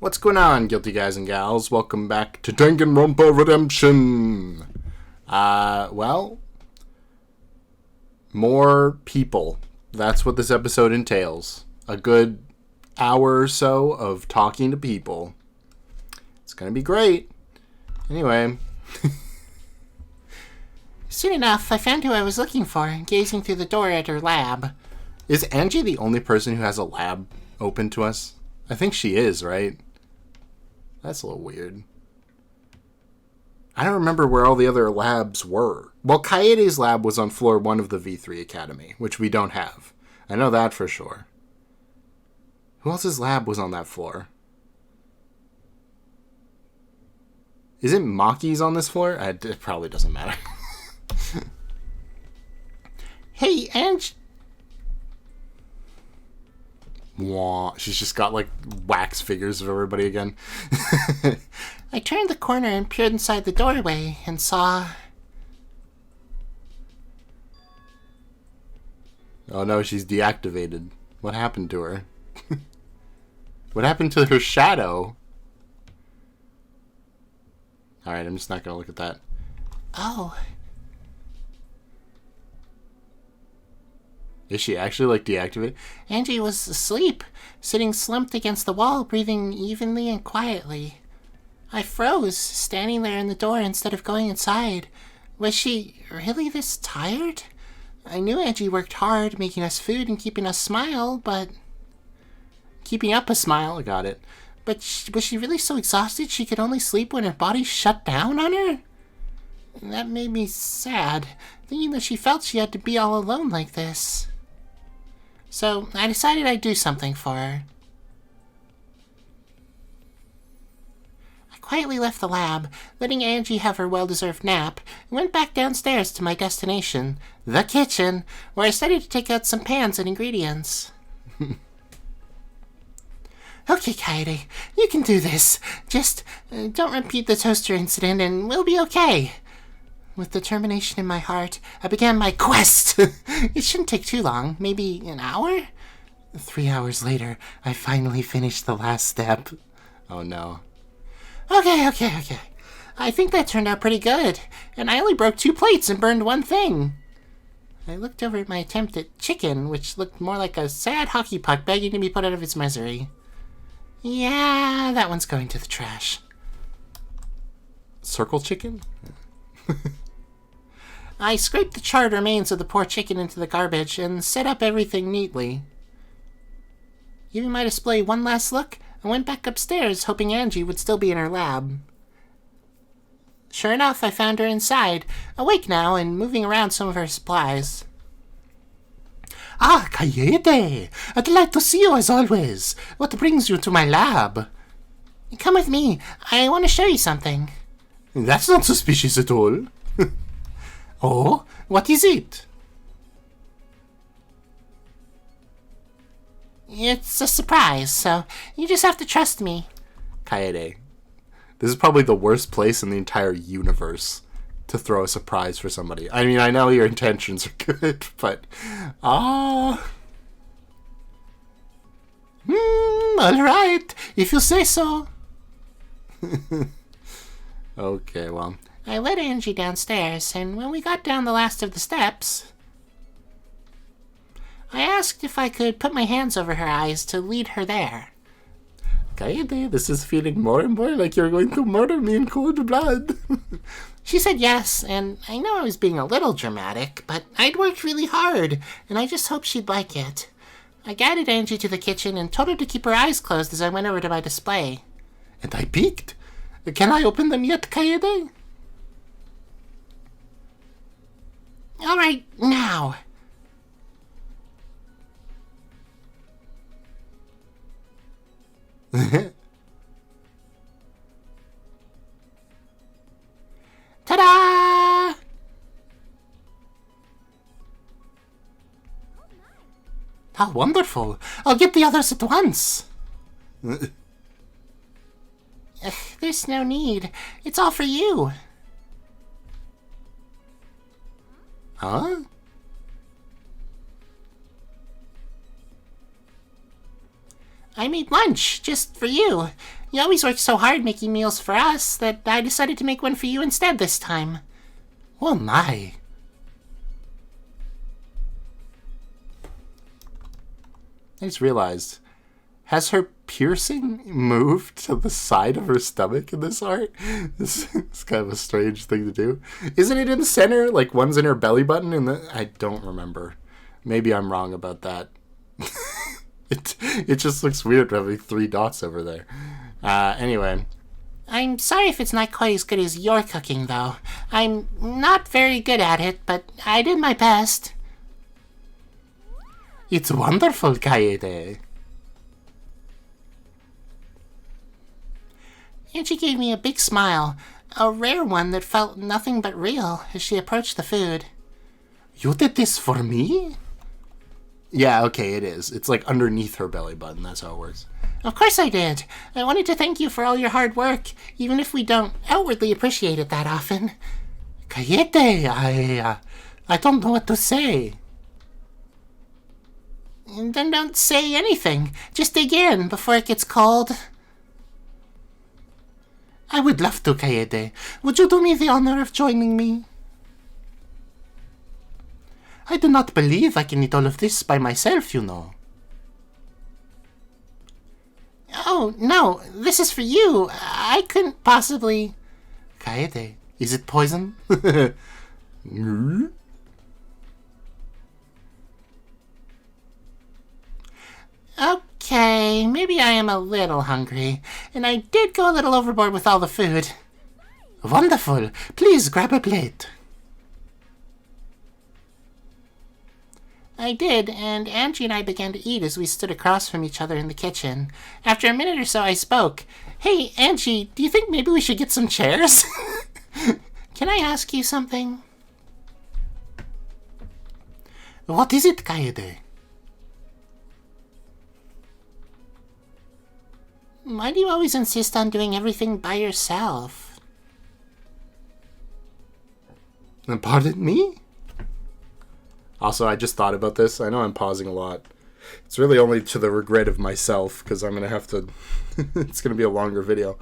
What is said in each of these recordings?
What's going on, guilty guys and gals? Welcome back to Danganronpa Redemption. Well, more people. That's what this episode entails. A good hour or so of talking to people. It's gonna be great. Anyway. Soon enough, I found who I was looking for, gazing through the door at her lab. Is Angie the only person who has a lab open to us? I think she is, right? That's a little weird. I don't remember where all the other labs were. Well, Kaede's lab was on floor 1 of the V3 Academy, which we don't have. I know that for sure. Who else's lab was on that floor? Is it Maki's on this floor? It probably doesn't matter. Hey, Ange... Wah. She's just got, like, wax figures of everybody again. I turned the corner and peered inside the doorway and saw... Oh no, she's deactivated. What happened to her? What happened to her shadow? Alright, I'm just not gonna look at that. Oh... Is she actually, like, deactivated? Angie was asleep, sitting slumped against the wall, breathing evenly and quietly. I froze, standing there in the door instead of going inside. Was she really this tired? I knew Angie worked hard, making us food and keeping us smile, but... Keeping up a smile, I got it. But was she really so exhausted she could only sleep when her body shut down on her? That made me sad, thinking that she felt she had to be all alone like this. So I decided I'd do something for her. I quietly left the lab, letting Angie have her well-deserved nap, and went back downstairs to my destination, the kitchen, where I started to take out some pans and ingredients. Okay, Kaede, you can do this. Just don't repeat the toaster incident and we'll be okay. With determination in my heart, I began my quest. It shouldn't take too long, maybe an hour? 3 hours later, I finally finished the last step. Oh no. Okay. I think that turned out pretty good, and I only broke 2 plates and burned 1 thing. I looked over at my attempt at chicken, which looked more like a sad hockey puck begging to be put out of its misery. Yeah, that one's going to the trash. Circle chicken? I scraped the charred remains of the poor chicken into the garbage and set up everything neatly. Giving my display one last look, I went back upstairs, hoping Angie would still be in her lab. Sure enough, I found her inside, awake now and moving around some of her supplies. Ah, Kaede! I'd like to see you as always. What brings you to my lab? Come with me. I want to show you something. That's not suspicious at all. Oh, what is it? It's a surprise, so you just have to trust me. Kaede. This is probably the worst place in the entire universe to throw a surprise for somebody. I mean, I know your intentions are good, but... Alright, if you say so. Okay, well... I led Angie downstairs, and when we got down the last of the steps, I asked if I could put my hands over her eyes to lead her there. Kaede, this is feeling more and more like you're going to murder me in cold blood. She said yes, and I know I was being a little dramatic, but I'd worked really hard, and I just hoped she'd like it. I guided Angie to the kitchen and told her to keep her eyes closed as I went over to my display. And I peeked. Can I open them yet, Kaede? All right, now. Ta-da! How wonderful. I'll get the others at once. There's no need. It's all for you. Huh? I made lunch just for you. You always work so hard making meals for us that I decided to make one for you instead this time. Oh my. I just realized, has her piercing moved to the side of her stomach in this art? This is kind of a strange thing to do. Isn't it in the center? Like one's in her belly button and I don't remember. Maybe I'm wrong about that. It just looks weird having 3 dots over there. Anyway. I'm sorry if it's not quite as good as your cooking, though. I'm not very good at it, but I did my best. It's wonderful, Kaede. And she gave me a big smile, a rare one that felt nothing but real as she approached the food. You did this for me? Yeah, okay, it is. It's like underneath her belly button. That's how it works. Of course I did. I wanted to thank you for all your hard work, even if we don't outwardly appreciate it that often. Kaede, I don't know what to say. Then don't say anything. Just dig in before it gets cold. I would love to, Kaede. Would you do me the honor of joining me? I do not believe I can eat all of this by myself, you know. Oh, no, this is for you. I couldn't possibly... Kaede, is it poison? Okay, maybe I am a little hungry, and I did go a little overboard with all the food. Wonderful. Please grab a plate. I did, and Angie and I began to eat as we stood across from each other in the kitchen. After a minute or so, I spoke. Hey, Angie, do you think maybe we should get some chairs? Can I ask you something? What is it, Kaede? Why do you always insist on doing everything by yourself? Pardon me? Also, I just thought about this. I know I'm pausing a lot. It's really only to the regret of myself, because I'm going to have to... it's going to be a longer video.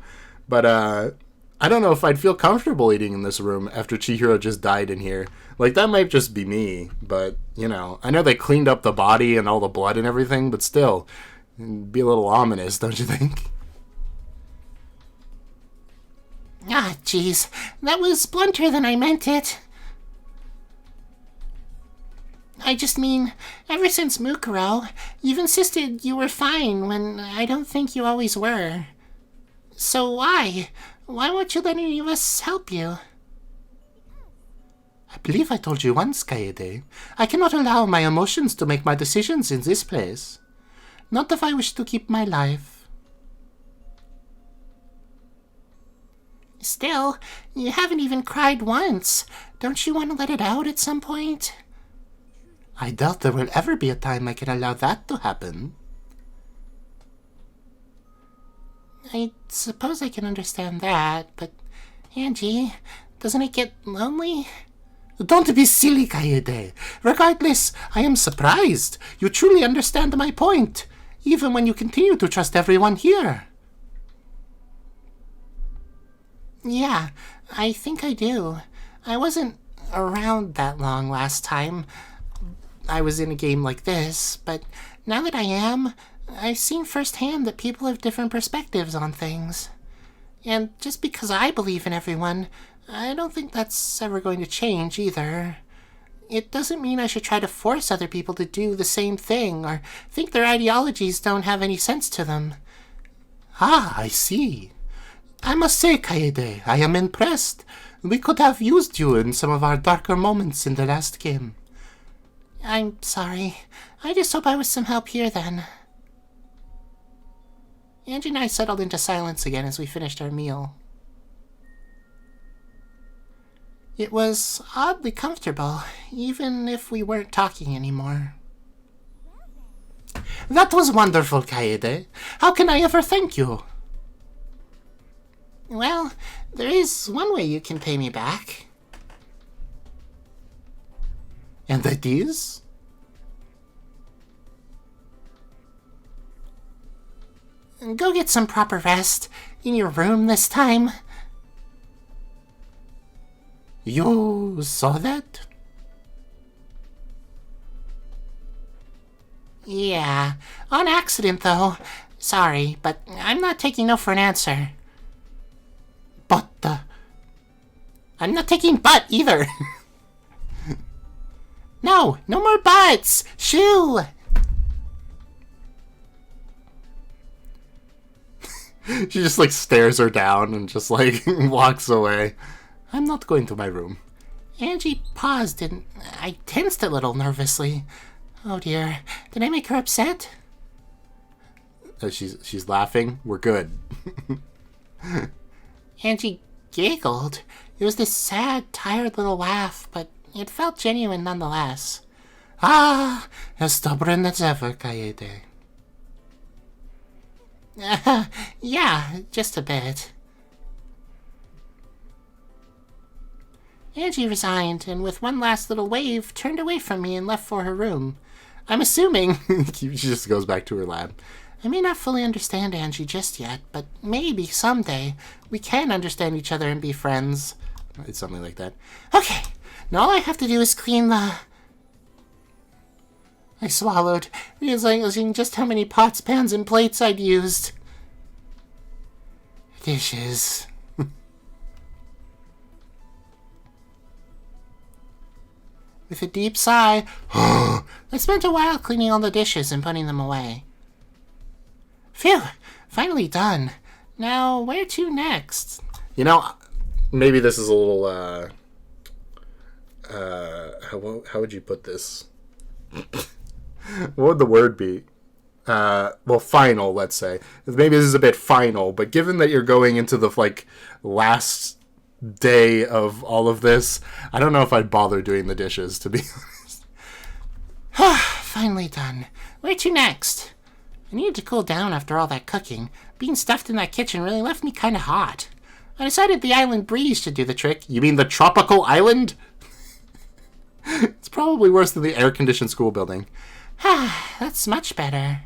But, I don't know if I'd feel comfortable eating in this room after Chihiro just died in here. Like, that might just be me, but, you know. I know they cleaned up the body and all the blood and everything, but still, it'd be a little ominous, don't you think? Ah, jeez. That was blunter than I meant it. I just mean, ever since Mukuro, you've insisted you were fine when I don't think you always were. So why? Why won't you let any of us help you? I believe I told you once, Kaede. I cannot allow my emotions to make my decisions in this place. Not if I wish to keep my life. Still, you haven't even cried once. Don't you want to let it out at some point? I doubt there will ever be a time I can allow that to happen. I suppose I can understand that, but Angie, doesn't it get lonely? Don't be silly, Kaede. Regardless, I am surprised. You truly understand my point, even when you continue to trust everyone here. Yeah, I think I do. I wasn't around that long last time I was in a game like this, but now that I am, I've seen firsthand that people have different perspectives on things. And just because I believe in everyone, I don't think that's ever going to change either. It doesn't mean I should try to force other people to do the same thing or think their ideologies don't have any sense to them. Ah, I see. I must say, Kaede, I am impressed. We could have used you in some of our darker moments in the last game. I'm sorry. I just hope I was some help here then. Angie and I settled into silence again as we finished our meal. It was oddly comfortable, even if we weren't talking anymore. That was wonderful, Kaede. How can I ever thank you? Well, there is one way you can pay me back. And that is? Go get some proper rest in your room this time. You saw that? Yeah, on accident though. Sorry, but I'm not taking no for an answer. But, I'm not taking but either. No more buts! Shoo! She just, like, stares her down and just, like, walks away. I'm not going to my room. Angie paused and I tensed a little nervously. Oh dear, did I make her upset? She's laughing. We're good. Angie giggled. It was this sad, tired little laugh, but it felt genuine nonetheless. Ah, as stubborn as ever, Kaede. Yeah, just a bit. Angie resigned, and with one last little wave, turned away from me and left for her room. I'm assuming... She just goes back to her lab. I may not fully understand Angie just yet, but maybe someday we can understand each other and be friends. It's something like that. Okay, now all I have to do is clean the... I swallowed, realizing just how many pots, pans, and plates I'd used. Dishes. With a deep sigh, I spent a while cleaning all the dishes and putting them away. Phew, finally done. Now, where to next? You know, maybe this is a little, how would you put this? What would the word be? Well, final, let's say. Maybe this is a bit final, but given that you're going into the, like, last day of all of this, I don't know if I'd bother doing the dishes, to be honest. Finally done. Where to next? I needed to cool down after all that cooking. Being stuffed in that kitchen really left me kind of hot. I decided the island breeze should do the trick. You mean the tropical island? It's probably worse than the air-conditioned school building. That's much better.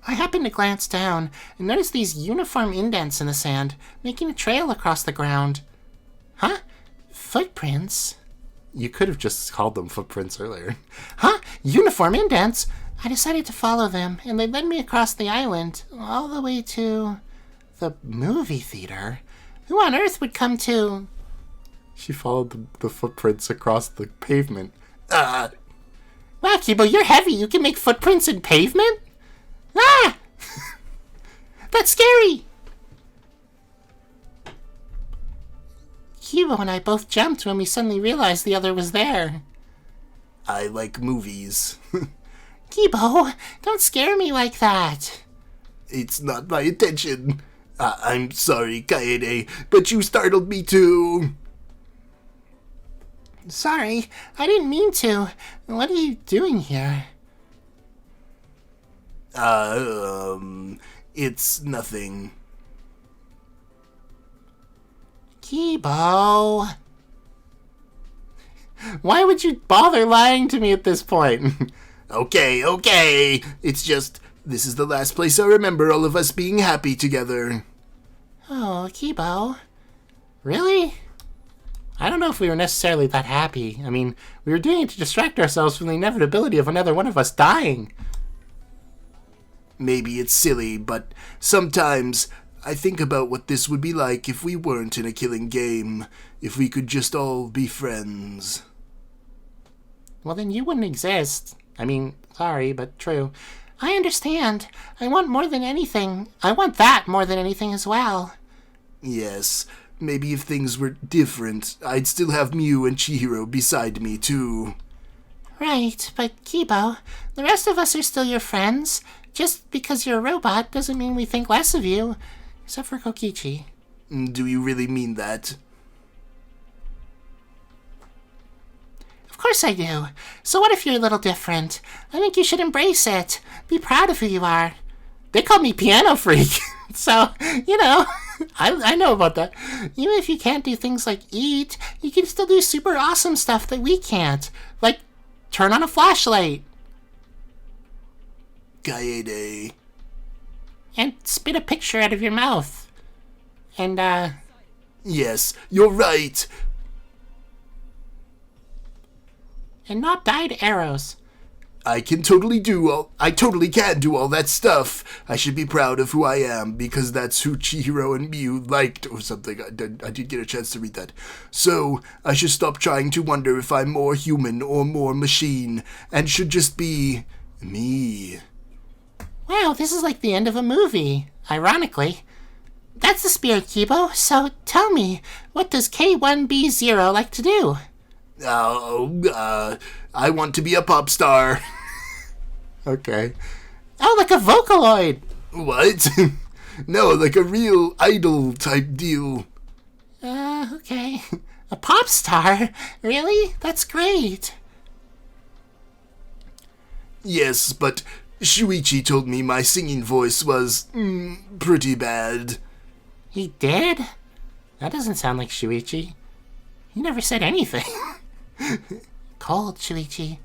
I happened to glance down and noticed these uniform indents in the sand, making a trail across the ground. Huh? Footprints? You could have just called them footprints earlier. Huh? Uniform indents? I decided to follow them, and they led me across the island, all the way to the movie theater. Who on earth would come to... She followed the footprints across the pavement. Wow, Kibo, you're heavy. You can make footprints in pavement? Ah! That's scary! Kibo and I both jumped when we suddenly realized the other was there. I like movies. Kibo, don't scare me like that. It's not my intention. I'm sorry, Kaede, but you startled me too. Sorry, I didn't mean to. What are you doing here? It's nothing. Kibo. Why would you bother lying to me at this point? Okay. It's just, this is the last place I remember all of us being happy together. Oh, Kibo. Really? I don't know if we were necessarily that happy. I mean, we were doing it to distract ourselves from the inevitability of another one of us dying. Maybe it's silly, but sometimes I think about what this would be like if we weren't in a killing game, if we could just all be friends. Well, then you wouldn't exist. I mean, sorry, but true. I understand. I want that more than anything as well. Yes, maybe if things were different, I'd still have Mew and Chihiro beside me, too. Right, but Kibo, the rest of us are still your friends. Just because you're a robot doesn't mean we think less of you. Except for Kokichi. Do you really mean that? Of course I do. So what if you're a little different? I think you should embrace it. Be proud of who you are. They call me Piano Freak. So, you know, I know about that. Even if you can't do things like eat, you can still do super awesome stuff that we can't. Like, turn on a flashlight. Kaede. And spit a picture out of your mouth. And, Yes, you're right. and not dyed arrows. I totally can do all that stuff. I should be proud of who I am, because that's who Chihiro and Miu liked, or something. I did get a chance to read that. So, I should stop trying to wonder if I'm more human or more machine, and should just be me. Wow, this is like the end of a movie, ironically. That's the spirit, Kibo. So tell me, what does K1B0 like to do? I want to be a pop star. Okay. Oh, like a Vocaloid! What? No, like a real idol type deal. Okay. A pop star? Really? That's great. Yes, but Shuichi told me my singing voice was, pretty bad. He did? That doesn't sound like Shuichi. He never said anything. Cold, Shuichi.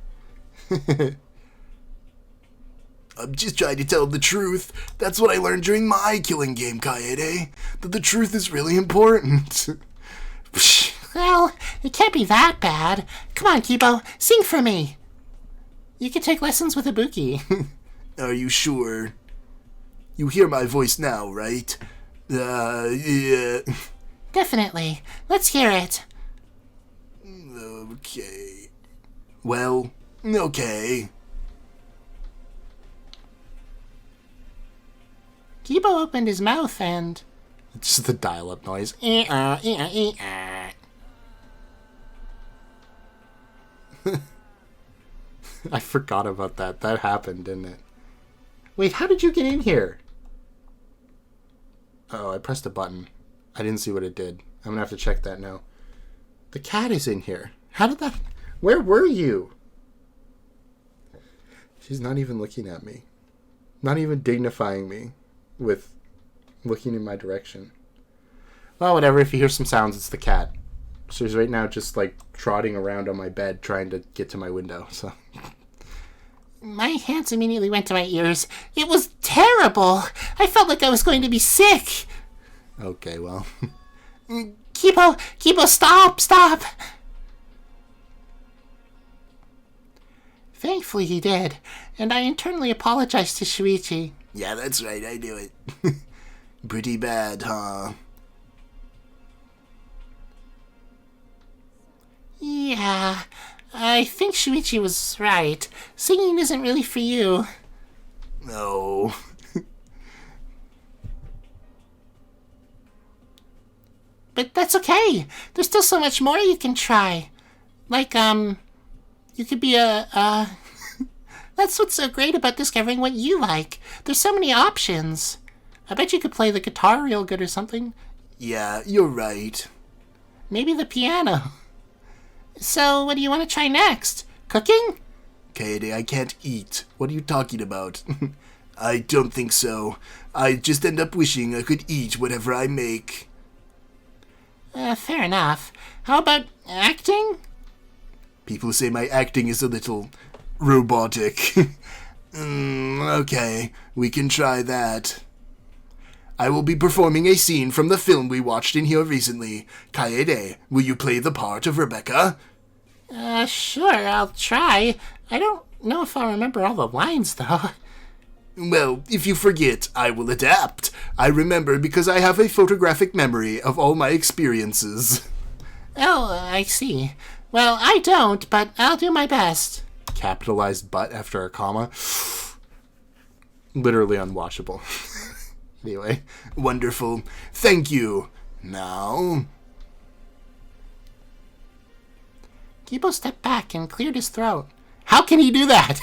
I'm just trying to tell the truth. That's what I learned during my killing game, Kaede. That the truth is really important. Well, it can't be that bad. Come on, Kibo, sing for me. You can take lessons with Ibuki. Are you sure? You hear my voice now, right? Yeah. Definitely. Let's hear it. Okay. Well, okay. Kibo opened his mouth and... It's just the dial-up noise. I forgot about that. That happened, didn't it? Wait, how did you get in here? Oh, I pressed a button. I didn't see what it did. I'm gonna have to check that now. The cat is in here. How did that... Where were you? She's not even looking at me. Not even dignifying me with looking in my direction. Well, whatever. If you hear some sounds, it's the cat. She's right now just, like, trotting around on my bed trying to get to my window, so... My hands immediately went to my ears. It was terrible. I felt like I was going to be sick. Okay, well... Kibo, stop! Thankfully he did, and I internally apologized to Shuichi. Yeah, that's right, I knew it. Pretty bad, huh? Yeah, I think Shuichi was right. Singing isn't really for you. No. But that's okay. There's still so much more you can try. Like, you could be That's what's so great about discovering what you like. There's so many options. I bet you could play the guitar real good or something. Yeah, you're right. Maybe the piano. So, what do you want to try next? Cooking? Kaede, I can't eat. What are you talking about? I don't think so. I just end up wishing I could eat whatever I make. Fair enough. How about acting? People say my acting is a little robotic. Okay, we can try that. I will be performing a scene from the film we watched in here recently. Kaede, will you play the part of Rebecca? Sure, I'll try. I don't know if I'll remember all the lines, though. Well, if you forget, I will adapt. I remember because I have a photographic memory of all my experiences. Oh, I see. Well, I don't, but I'll do my best. Capitalized butt after a comma. Literally unwatchable. Anyway, wonderful. Thank you. Now... Kibo stepped back and cleared his throat. How can he do that?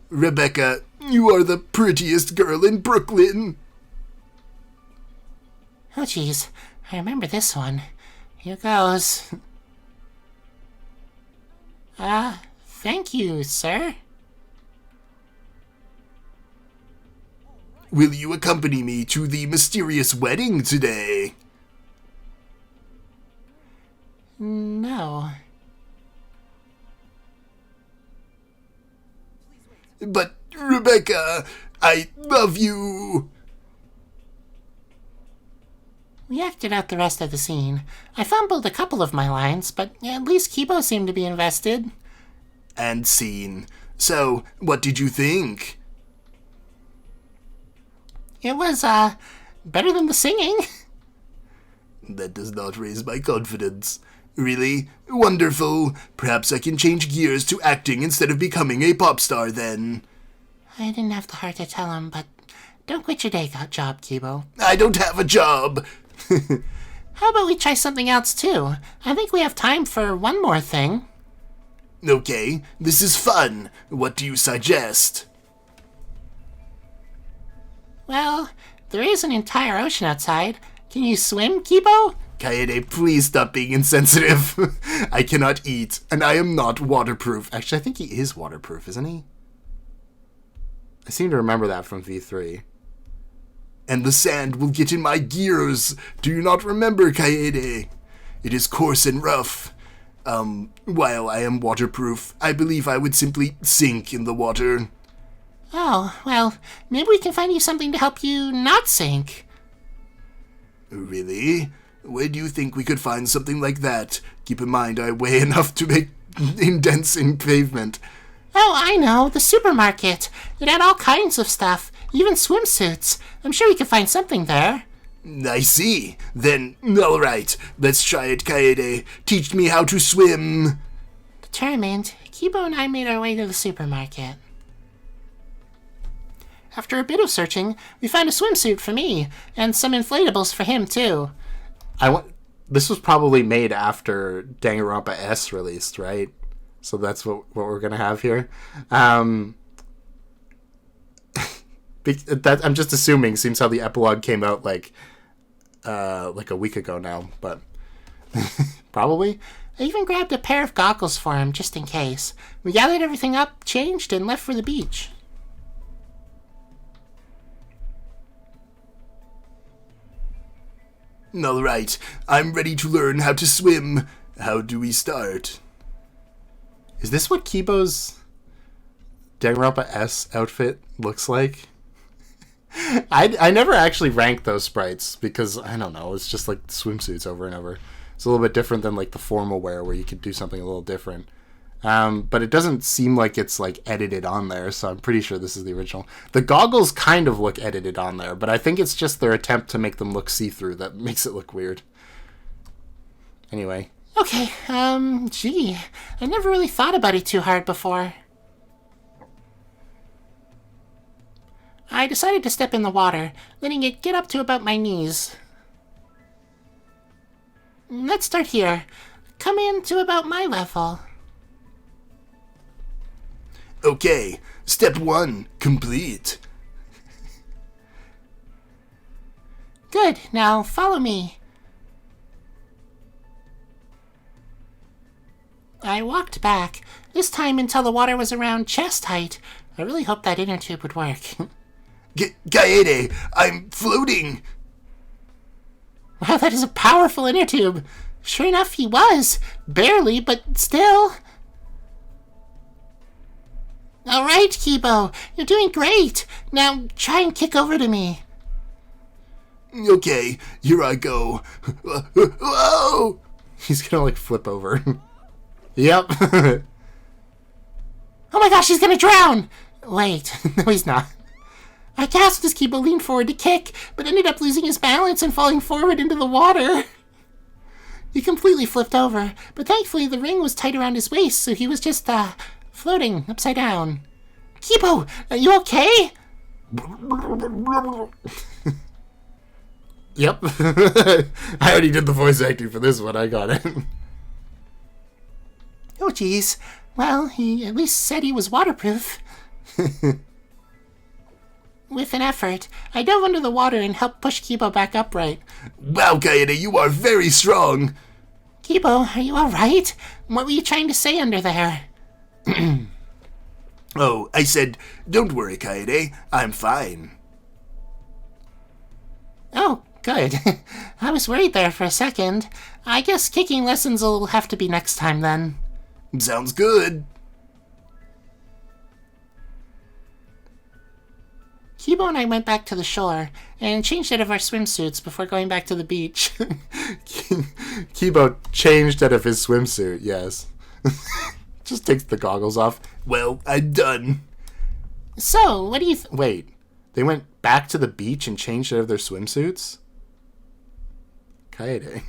Rebecca, you are the prettiest girl in Brooklyn. Oh, jeez. I remember this one. Here goes. Thank you, sir. Will you accompany me to the mysterious wedding today? No. But, Rebecca, I love you. We acted out the rest of the scene. I fumbled a couple of my lines, but at least Kibo seemed to be invested. And scene. So, what did you think? It was, better than the singing. That does not raise my confidence. Really? Wonderful. Perhaps I can change gears to acting instead of becoming a pop star then. I didn't have the heart to tell him, but don't quit your day job, Kibo. I don't have a job. How about we try something else, too? I think we have time for one more thing. Okay, this is fun. What do you suggest? Well, there is an entire ocean outside. Can you swim, Kibo? Kaede, please stop being insensitive. I cannot eat, and I am not waterproof. Actually, I think he is waterproof, isn't he? I seem to remember that from V3. And the sand will get in my gears. Do you not remember, Kaede? It is coarse and rough. While I am waterproof, I believe I would simply sink in the water. Oh, well, maybe we can find you something to help you not sink. Really? Where do you think we could find something like that? Keep in mind, I weigh enough to make indents in pavement. Oh, I know, the supermarket. It had all kinds of stuff, even swimsuits. I'm sure we can find something there. I see. Then, all right. Let's try it, Kaede. Teach me how to swim. Determined, Kibo and I made our way to the supermarket. After a bit of searching, we found a swimsuit for me, and some inflatables for him, too. This was probably made after Danganronpa S released, right? So that's what we're going to have here. I'm just assuming, seems how the epilogue came out like a week ago now, but probably. I even grabbed a pair of goggles for him, just in case. We gathered everything up, changed, and left for the beach. All right, I'm ready to learn how to swim. How do we start? Is this what Kibo's Danganronpa S outfit looks like? I never actually ranked those sprites because, I don't know, it's just like swimsuits over and over. It's a little bit different than like the formal wear where you could do something a little different. But it doesn't seem like it's like edited on there, so I'm pretty sure this is the original. The goggles kind of look edited on there, but I think it's just their attempt to make them look see-through that makes it look weird. Anyway. Okay, gee, I never really thought about it too hard before. I decided to step in the water, letting it get up to about my knees. Let's start here. Come in to about my level. Okay, step 1, complete. Good, now follow me. I walked back, this time until the water was around chest height. I really hoped that inner tube would work. Kaede, I'm floating. Wow, that is a powerful inner tube. Sure enough, he was. Barely, but still. All right, Kibo, you're doing great. Now try and kick over to me. Okay, here I go. Whoa! He's gonna like flip over. Yep. Oh my gosh, he's gonna drown! Wait, no he's not. I gasped as Kibo leaned forward to kick, but ended up losing his balance and falling forward into the water. He completely flipped over, but thankfully the ring was tight around his waist, so he was just, floating upside down. Kibo, are you okay? Yep. I already did the voice acting for this one. I got it. Oh, geez. Well, he at least said he was waterproof. With an effort, I dove under the water and helped push Kibo back upright. Wow, Kaede, you are very strong. Kibo, are you alright? What were you trying to say under there? Oh, I said, don't worry, Kaede, I'm fine. Oh, good. I was worried there for a second. I guess kicking lessons will have to be next time then. Sounds good. Kibo and I went back to the shore and changed out of our swimsuits before going back to the beach. Kibo changed out of his swimsuit, yes. Just takes the goggles off. Well, I'm done. So, what do you Wait, they went back to the beach and changed out of their swimsuits? Kaede,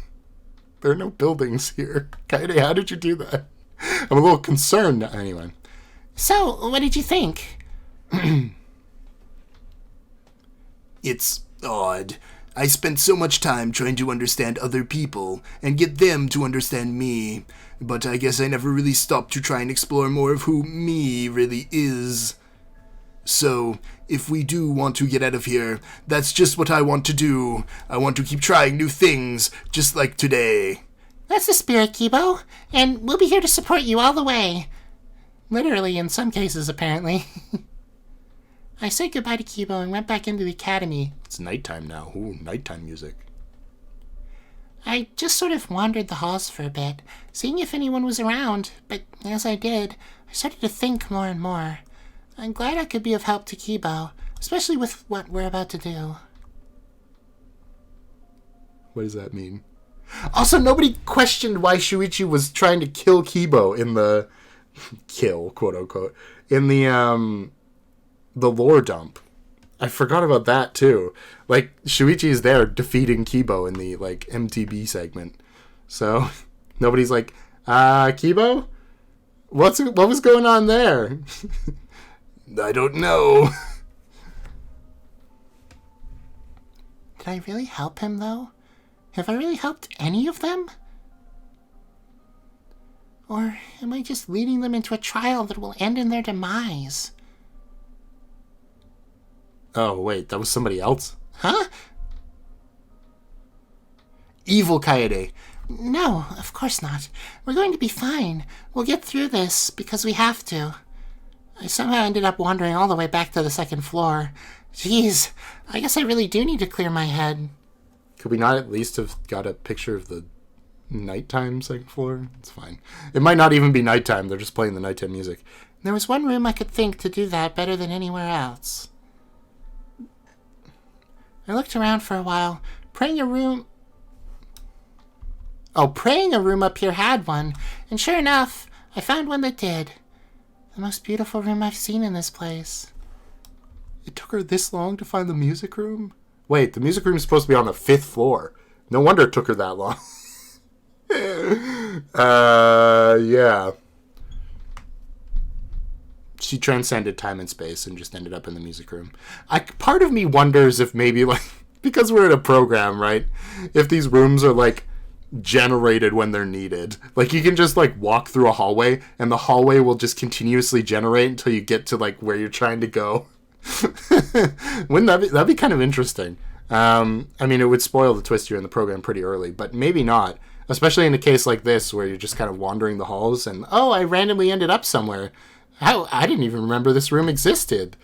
there are no buildings here. Kaede, how did you do that? I'm a little concerned. Anyway. So, what did you think? It's odd. I spent so much time trying to understand other people and get them to understand me, but I guess I never really stopped to try and explore more of who me really is. So, if we do want to get out of here, that's just what I want to do. I want to keep trying new things, just like today. That's the spirit, Kibo, and we'll be here to support you all the way. Literally, in some cases, apparently. I said goodbye to Kibo and went back into the academy. It's nighttime now. Ooh, nighttime music. I just sort of wandered the halls for a bit, seeing if anyone was around, but as I did, I started to think more and more. I'm glad I could be of help to Kibo, especially with what we're about to do. What does that mean? Also, nobody questioned why Shuichi was trying to kill Kibo in the... kill, quote-unquote. In the lore dump. I forgot about that, too. Like, Shuichi is there defeating Kibo in the, like, MTB segment. So, nobody's like, Kibo? What was going on there? I don't know. Did I really help him, though? Have I really helped any of them? Or am I just leading them into a trial that will end in their demise? Oh, wait, that was somebody else? Huh? Evil Kaede. No, of course not. We're going to be fine. We'll get through this because we have to. I somehow ended up wandering all the way back to the second floor. Jeez, I guess I really do need to clear my head. Could we not at least have got a picture of the nighttime second floor? It's fine. It might not even be nighttime. They're just playing the nighttime music. There was one room I could think to do that better than anywhere else. I looked around for a while, praying a room up here had one, and sure enough, I found one that did. The most beautiful room I've seen in this place. It took her this long to find the music room? Wait, the music room is supposed to be on the 5th floor. No wonder it took her that long. Yeah. She transcended time and space and just ended up in the music room. Part of me wonders if maybe, like, because we're in a program, right? If these rooms are, like, generated when they're needed. Like, you can just, like, walk through a hallway, and the hallway will just continuously generate until you get to, like, where you're trying to go. Wouldn't that'd be kind of interesting? I mean, it would spoil the twist here in the program pretty early, but maybe not. Especially in a case like this, where you're just kind of wandering the halls, and, oh, I randomly ended up somewhere. I didn't even remember this room existed.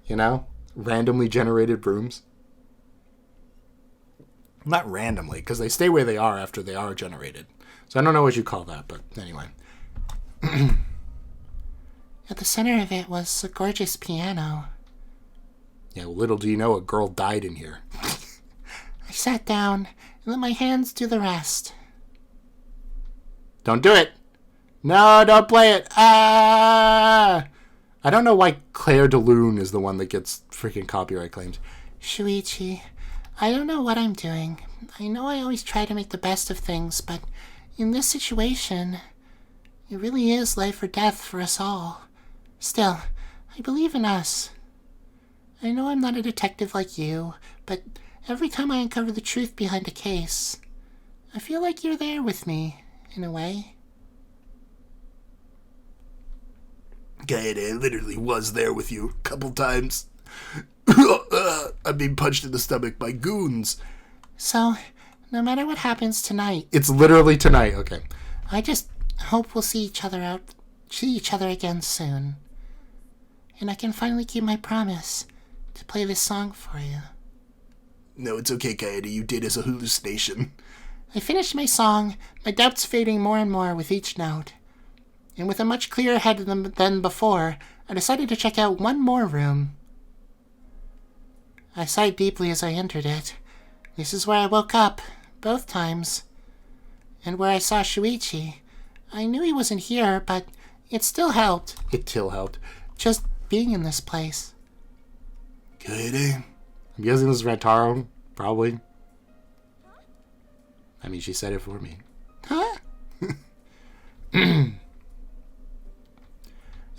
You know? Randomly generated rooms. Not randomly, because they stay where they are after they are generated. So I don't know what you call that, but anyway. At the center of it was a gorgeous piano. Yeah, well, little do you know, a girl died in here. I sat down and let my hands do the rest. Don't do it! No, don't play it! Ah! I don't know why Claire de Lune is the one that gets freaking copyright claims. Shuichi, I don't know what I'm doing. I know I always try to make the best of things, but in this situation, it really is life or death for us all. Still, I believe in us. I know I'm not a detective like you, but every time I uncover the truth behind a case, I feel like you're there with me, in a way. Kaede literally was there with you a couple times. I'm being punched in the stomach by goons. So, no matter what happens tonight... It's literally tonight, okay. I just hope we'll see each other again soon. And I can finally keep my promise to play this song for you. No, it's okay, Kaede. You did as a hallucination. I finished my song, my doubts fading more and more with each note. And with a much clearer head than before, I decided to check out one more room. I sighed deeply as I entered it. This is where I woke up, both times. And where I saw Shuichi. I knew he wasn't here, but it still helped. It still helped. Just being in this place. Kaede? I'm guessing this is Rantaro, probably. I mean, she said it for me. Huh?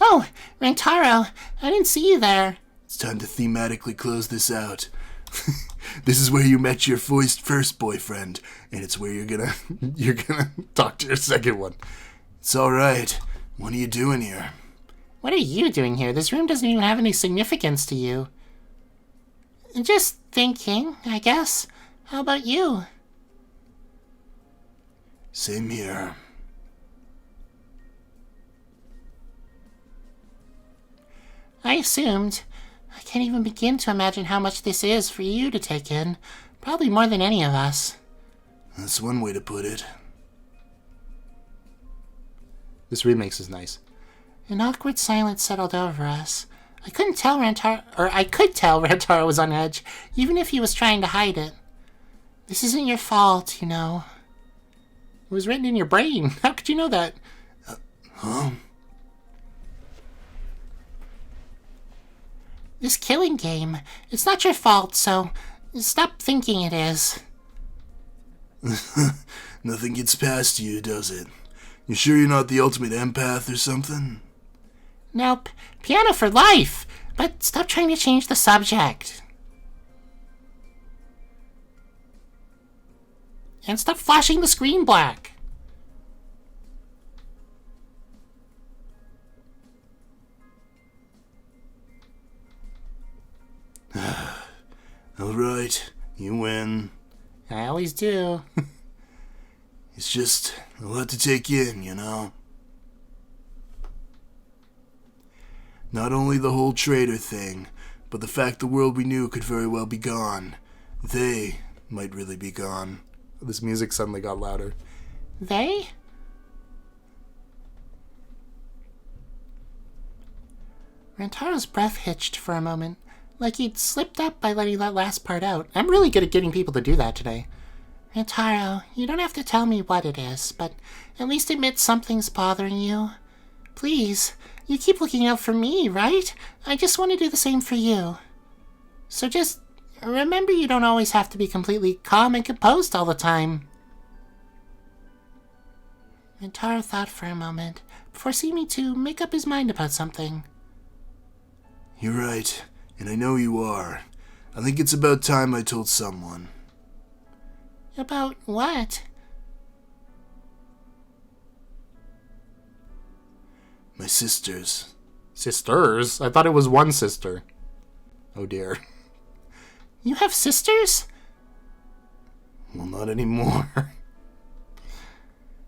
Oh, Rantaro, I didn't see you there. It's time to thematically close this out. This is where you met your first boyfriend, and it's where you're gonna Talk to your second one. It's alright. What are you doing here? What are you doing here? This room doesn't even have any significance to you. Just thinking, I guess. How about you? Same here. I assumed. I can't even begin to imagine how much this is for you to take in. Probably more than any of us. That's one way to put it. This remix is nice. An awkward silence settled over us. I could tell Rantaro was on edge, even if he was trying to hide it. This isn't your fault, you know. It was written in your brain. How could you know that? Huh? This killing game, it's not your fault, so stop thinking it is. Nothing gets past you, does it? You sure you're not the ultimate empath or something? Nope, piano for life, but stop trying to change the subject. And stop flashing the screen black. Alright, you win. I always do. It's just a lot to take in, you know? Not only the whole traitor thing, but the fact the world we knew could very well be gone. They might really be gone. This music suddenly got louder. They? Rantaro's breath hitched for a moment, like he'd slipped up by letting that last part out. I'm really good at getting people to do that today. Rantaro, you don't have to tell me what it is, but at least admit something's bothering you. Please, you keep looking out for me, right? I just want to do the same for you. So just remember you don't always have to be completely calm and composed all the time. Rantaro thought for a moment, before seeming to make up his mind about something. You're right, and I know you are. I think it's about time I told someone. About what? My sisters. Sisters? I thought it was one sister. Oh dear. You have sisters? Well, not anymore.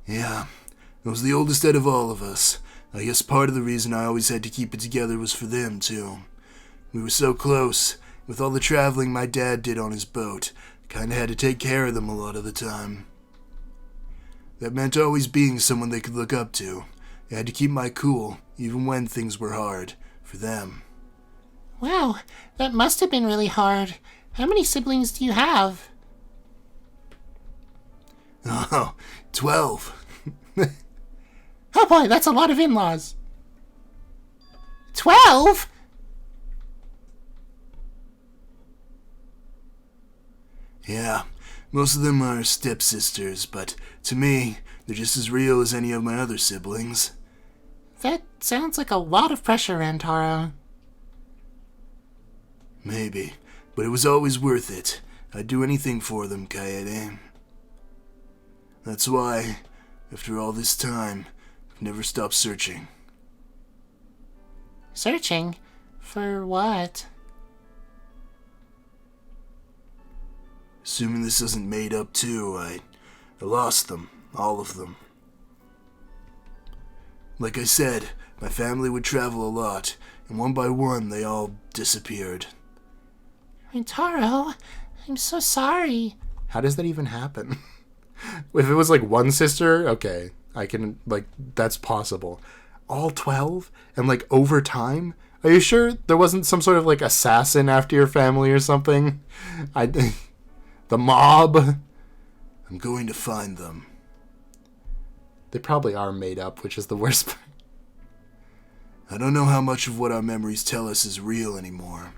Yeah, I was the oldest out of all of us. I guess part of the reason I always had to keep it together was for them, too. We were so close. With all the traveling my dad did on his boat, I kinda had to take care of them a lot of the time. That meant always being someone they could look up to. I had to keep my cool, even when things were hard, for them. Wow, that must have been really hard. How many siblings do you have? Oh, 12. Oh boy, that's a lot of in-laws. 12? Yeah, most of them are stepsisters, but to me, they're just as real as any of my other siblings. That sounds like a lot of pressure, Rantaro. Maybe, but it was always worth it. I'd do anything for them, Kaede. That's why, after all this time, I've never stopped searching. Searching? For what? Assuming this isn't made up too, I lost them, all of them. Like I said, my family would travel a lot, and one by one they all disappeared. Rantaro, I'm so sorry. How does that even happen? If it was like one sister, okay, I can, like, that's possible. All 12? And like over time? Are you sure there wasn't some sort of like assassin after your family or something? The mob. I'm going to find them. They probably are made up, which is the worst part. I don't know how much of what our memories tell us is real anymore.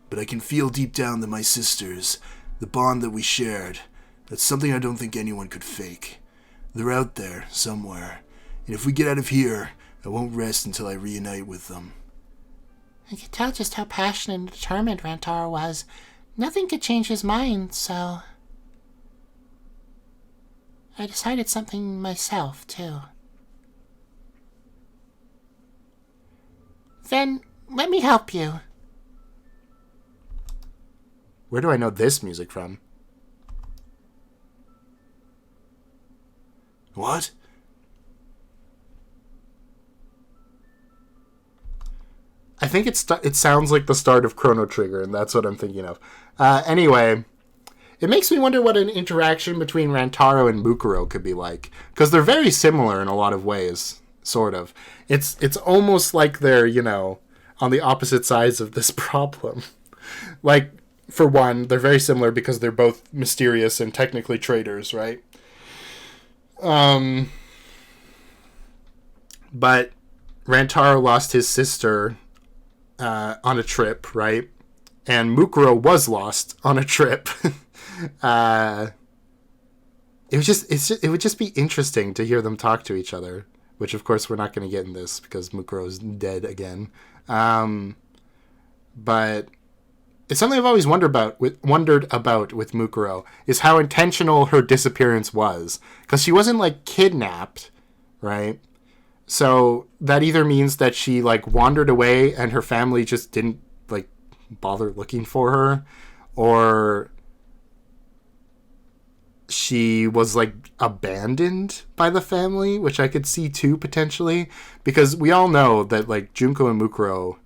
But I can feel deep down that my sisters, the bond that we shared, that's something I don't think anyone could fake. They're out there, somewhere. And if we get out of here, I won't rest until I reunite with them. I could tell just how passionate and determined Rantaro was. Nothing could change his mind, so I decided something myself, too. Then, let me help you. Where do I know this music from? What? I think it sounds like the start of Chrono Trigger, and that's what I'm thinking of. Anyway, it makes me wonder what an interaction between Rantaro and Mukuro could be like, because they're very similar in a lot of ways, sort of. It's almost like they're, on the opposite sides of this problem. Like, for one, they're very similar because they're both mysterious and technically traitors, right? But Rantaro lost his sister on a trip, right? And Mukuro was lost on a trip. It would just be interesting to hear them talk to each other, which of course we're not going to get in this because Mukuro's dead again. But it's something I've always wondered about with Mukuro is how intentional her disappearance was, because she wasn't like kidnapped, right? So that either means that she like wandered away and her family just didn't like bother looking for her, or she was like abandoned by the family, which I could see too potentially, because we all know that like Junko and Mukuro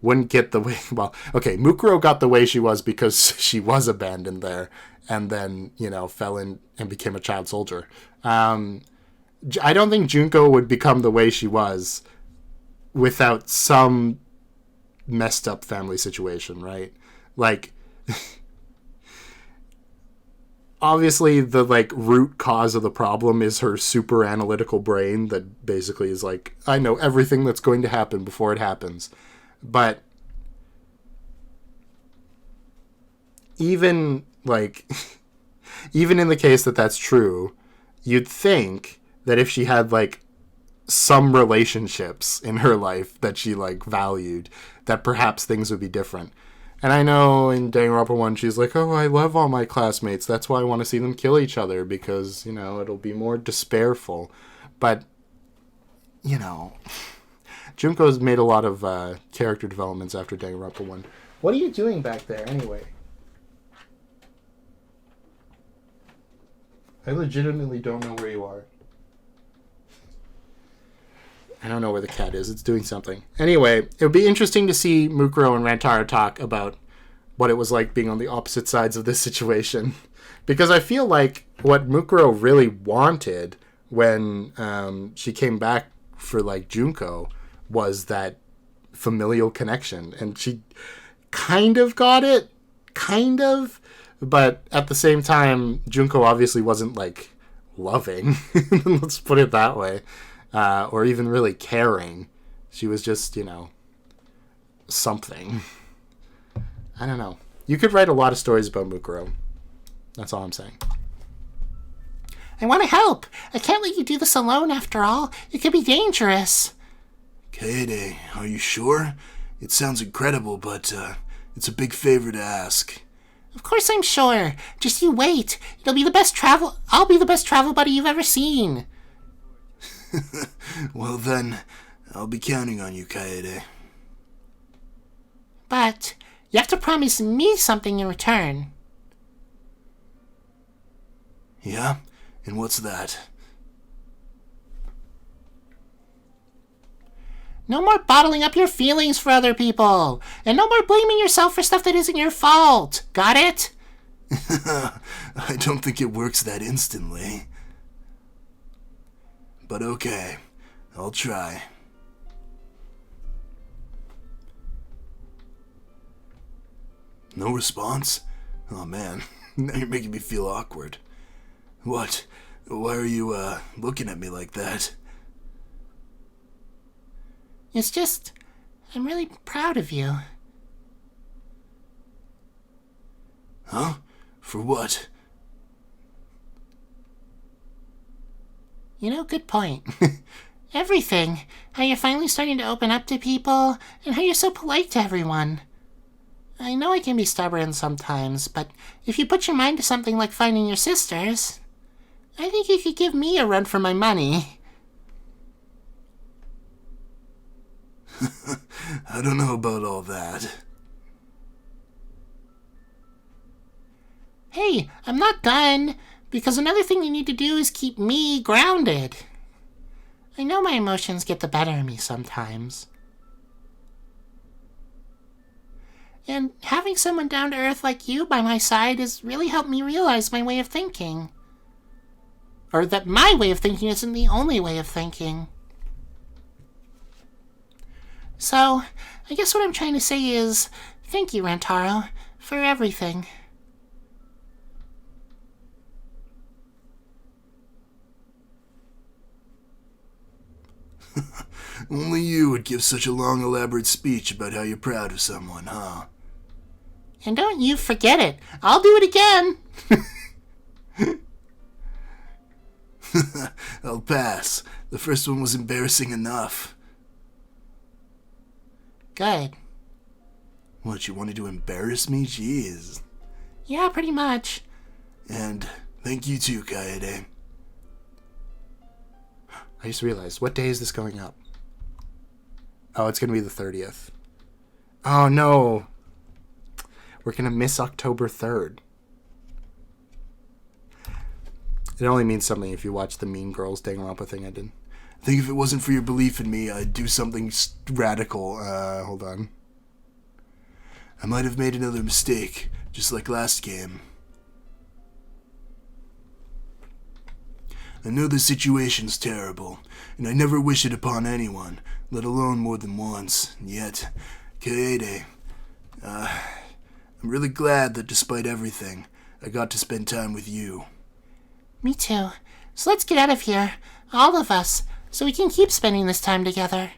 wouldn't get the way. Well, okay, Mukuro got the way she was because she was abandoned there, and then fell in and became a child soldier. I don't think Junko would become the way she was without some messed up family situation, right? Like, obviously the like root cause of the problem is her super analytical brain that basically is like, I know everything that's going to happen before it happens. But even like, even in the case that that's true, you'd think that if she had like some relationships in her life that she like valued, that perhaps things would be different. And I know in Danganronpa 1 she's like, oh, I love all my classmates, that's why I want to see them kill each other, because it'll be more despairful. But Junko's made a lot of character developments after Danganronpa 1. What are you doing back there anyway? I legitimately don't know where you are. I don't know where the cat is. It's doing something. Anyway, it would be interesting to see Mukuro and Rantaro talk about what it was like being on the opposite sides of this situation. Because I feel like what Mukuro really wanted when she came back for like Junko was that familial connection. And she kind of got it. Kind of. But at the same time, Junko obviously wasn't like loving. Let's put it that way. Or even really caring. She was just, something. I don't know. You could write a lot of stories about Mukuro. That's all I'm saying. I want to help. I can't let you do this alone, after all. It could be dangerous. Kaede, are you sure? It sounds incredible, but it's a big favor to ask. Of course I'm sure. Just you wait. I'll be the best travel buddy you've ever seen. Well then, I'll be counting on you, Kaede. But you have to promise me something in return. Yeah? And what's that? No more bottling up your feelings for other people. And no more blaming yourself for stuff that isn't your fault. Got it? I don't think it works that instantly. But okay, I'll try. No response? Oh man, now you're making me feel awkward. What? Why are you, looking at me like that? It's just, I'm really proud of you. Huh? For what? You know, good point. Everything. How you're finally starting to open up to people, and how you're so polite to everyone. I know I can be stubborn sometimes, but if you put your mind to something like finding your sisters, I think you could give me a run for my money. I don't know about all that. Hey, I'm not done, because another thing you need to do is keep me grounded. I know my emotions get the better of me sometimes. And having someone down to earth like you by my side has really helped me realize my way of thinking. Or that my way of thinking isn't the only way of thinking. So, I guess what I'm trying to say is, thank you, Rantaro, for everything. Only you would give such a long, elaborate speech about how you're proud of someone, huh? And don't you forget it. I'll do it again. I'll pass. The first one was embarrassing enough. Good. What, you wanted to embarrass me? Jeez. Yeah, pretty much. And thank you too, Kaede. I just realized, what day is this going up? Oh, it's going to be the 30th. Oh, no. We're going to miss October 3rd. It only means something if you watch the Mean Girls Danganronpa thing I did. I think if it wasn't for your belief in me, I'd do something radical. Hold on. I might have made another mistake, just like last game. I know the situation's terrible, and I never wish it upon anyone, let alone more than once. Yet, Kaede, I'm really glad that despite everything, I got to spend time with you. Me too. So let's get out of here, all of us, so we can keep spending this time together.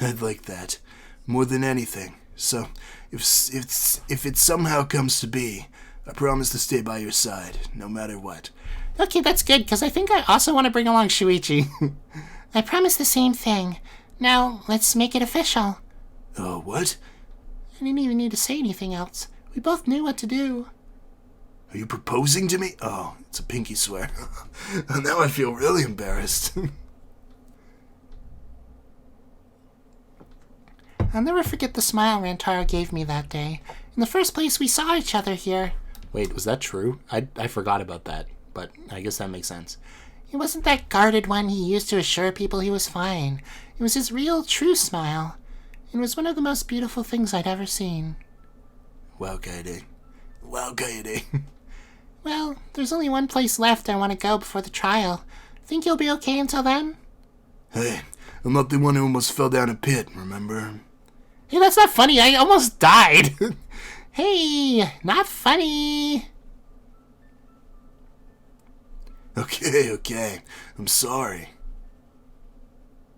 I'd like that, more than anything. So, if it somehow comes to be, I promise to stay by your side, no matter what. Okay, that's good, because I think I also want to bring along Shuichi. I promise the same thing. Now, let's make it official. Oh, what? I didn't even need to say anything else. We both knew what to do. Are you proposing to me? Oh, it's a pinky swear. Now I feel really embarrassed. I'll never forget the smile Rantaro gave me that day. In the first place, we saw each other here. Wait, was that true? I forgot about that, but I guess that makes sense. It wasn't that guarded one he used to assure people he was fine. It was his real, true smile. It was one of the most beautiful things I'd ever seen. Wow, Kaede. Wow, Kaede. Well, there's only one place left I want to go before the trial. Think you'll be okay until then? Hey, I'm not the one who almost fell down a pit, remember? Hey, that's not funny. I almost died. Hey, not funny. Okay. I'm sorry.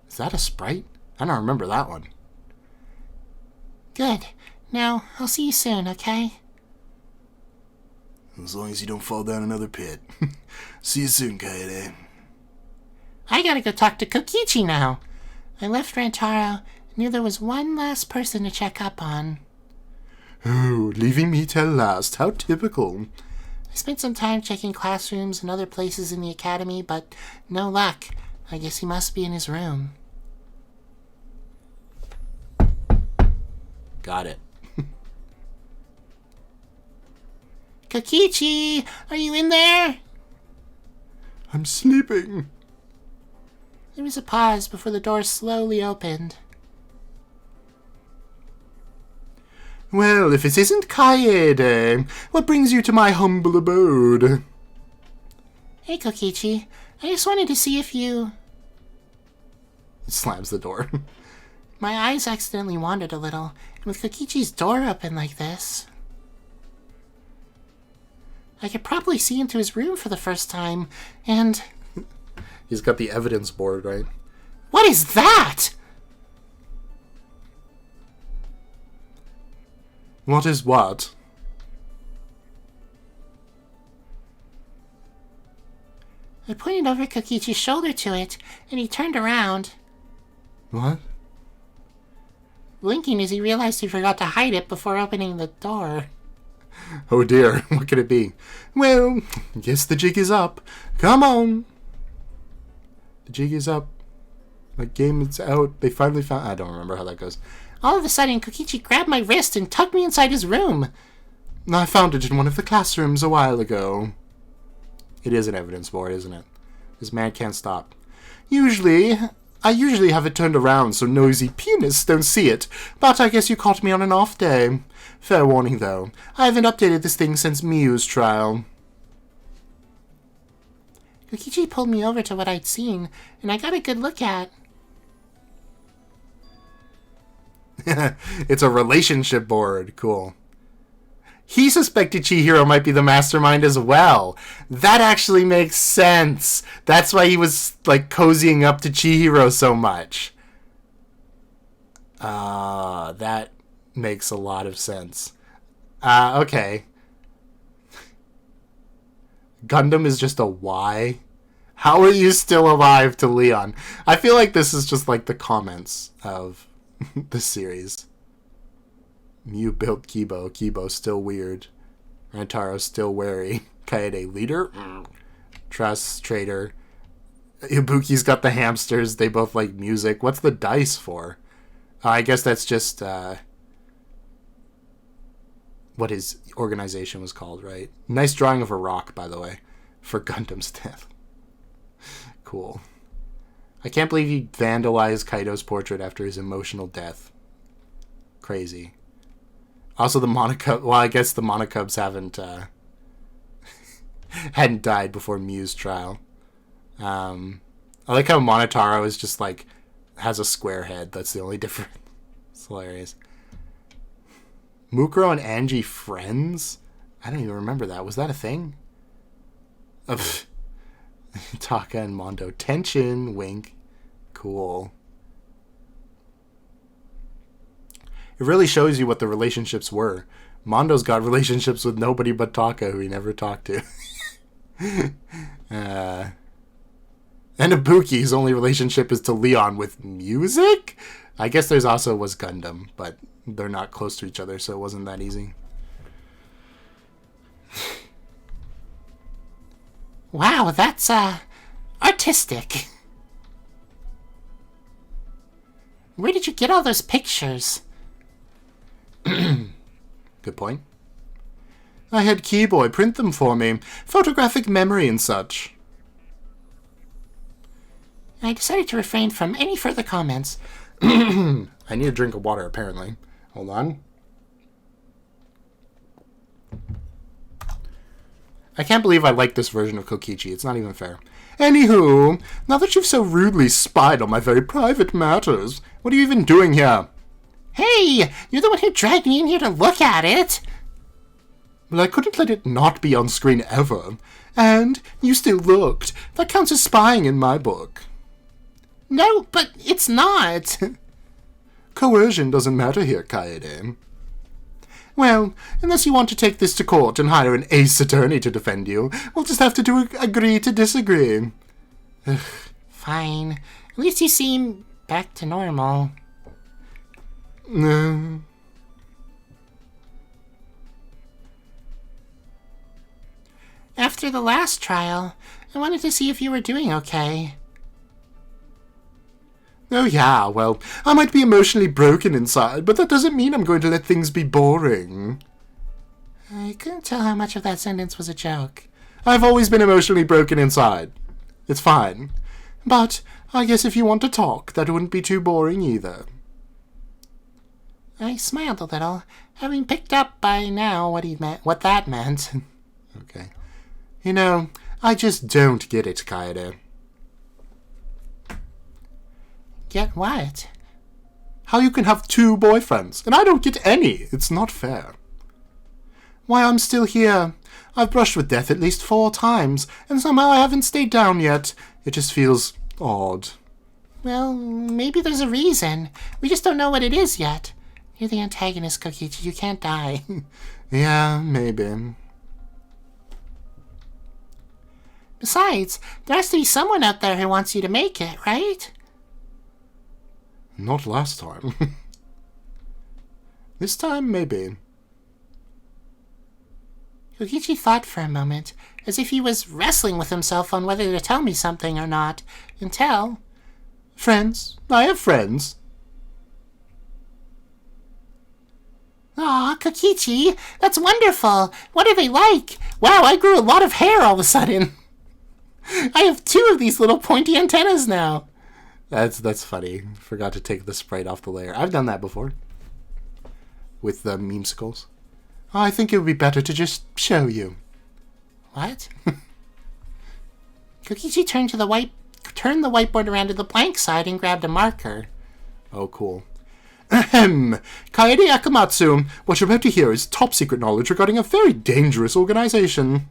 Is that a Sprite? I don't remember that one. Good. Now, I'll see you soon, okay? As long as you don't fall down another pit. See you soon, Kaede. I gotta go talk to Kokichi now. I left Rantaro, knew there was one last person to check up on. Oh, leaving me till last. How typical. I spent some time checking classrooms and other places in the academy, but no luck. I guess he must be in his room. Got it. Kokichi, are you in there? I'm sleeping. There was a pause before the door slowly opened. Well, if it isn't Kaede, what brings you to my humble abode? Hey, Kokichi. I just wanted to see if you... Slams the door. My eyes accidentally wandered a little, and with Kokichi's door open like this, I could probably see into his room for the first time, and... He's got the evidence board, right? What is that? What is what? I pointed over Kokichi's shoulder to it, and he turned around, What? blinking as he realized he forgot to hide it before opening the door. Oh dear, what could it be? Well, guess the jig is up. Come on. The jig is up. The game is out. They finally found... I don't remember how that goes. All of a sudden, Kokichi grabbed my wrist and tugged me inside his room. I found it in one of the classrooms a while ago. It is an evidence board, isn't it? This man can't stop. I usually have it turned around so nosy pianists don't see it, but I guess you caught me on an off day. Fair warning, though. I haven't updated this thing since Miyu's trial. Kokichi pulled me over to what I'd seen, and I got a good look at. It's a relationship board. Cool. He suspected Chihiro might be the mastermind as well. That actually makes sense. That's why he was, like, cozying up to Chihiro so much. That makes a lot of sense. Okay. Gundam is just a Y? How are you still alive to Leon? I feel like this is just, like, the comments of the series. Mew built Kibo. Kibo still weird. Rantaro still wary. Kaede leader. Trust traitor. Ibuki's got the hamsters. They both like music. What's the dice for? I guess that's just what his organization was called, right? Nice drawing of a rock, by the way, for Gundam's death. Cool. I can't believe he vandalized Kaido's portrait after his emotional death. Crazy. Also, the Monocub... Well, I guess the Monocubs haven't... hadn't died before Mew's trial. I like how Monotaro is just, like... has a square head. That's the only difference. It's hilarious. Mukuro and Angie friends? I don't even remember that. Was that a thing? Taka and Mondo. Tension. Wink. Cool. It really shows you what the relationships were. Mondo's got relationships with nobody but Taka, who he never talked to. And Ibuki's only relationship is to Leon with music? I guess there's also was Gundam, but they're not close to each other, so it wasn't that easy. Wow, that's, artistic. Where did you get all those pictures? Good point. I had Keyboy print them for me. Photographic memory and such. I decided to refrain from any further comments. I need a drink of water, apparently. Hold on. I can't believe I like this version of Kokichi. It's not even fair. Anywho, now that you've so rudely spied on my very private matters, what are you even doing here? Hey, you're the one who dragged me in here to look at it. Well, I couldn't let it not be on screen ever. And you still looked. That counts as spying in my book. No, but it's not. Coercion doesn't matter here, Kaede. Well, unless you want to take this to court and hire an ace attorney to defend you, we'll just have to agree to disagree. Fine. At least you seem back to normal. No. After the last trial, I wanted to see if you were doing okay. Oh yeah, well, I might be emotionally broken inside, but that doesn't mean I'm going to let things be boring. I couldn't tell how much of that sentence was a joke. I've always been emotionally broken inside. It's fine. But I guess if you want to talk, that wouldn't be too boring either. I smiled a little, having picked up by now what that meant. Okay. You know, I just don't get it, Kaede. Get what? How you can have 2 boyfriends, and I don't get any. It's not fair. Why, I'm still here. I've brushed with death at least 4 times, and somehow I haven't stayed down yet. It just feels odd. Well, maybe there's a reason. We just don't know what it is yet. You're the antagonist, Kokichi. You can't die. Yeah, maybe. Besides, there has to be someone out there who wants you to make it, right? Not last time. This time, maybe. Kokichi thought for a moment, as if he was wrestling with himself on whether to tell me something or not, until... Friends? I have friends. Aw, Kokichi, that's wonderful. What are they like? Wow, I grew a lot of hair all of a sudden. I have 2 of these little pointy antennas now. That's funny. Forgot to take the sprite off the layer. I've done that before. With the memesicles. I think it would be better to just show you. What? Kokichi turned the whiteboard around to the blank side and grabbed a marker. Oh, cool. Ahem. Kaede Akamatsu, what you're about to hear is top secret knowledge regarding a very dangerous organization.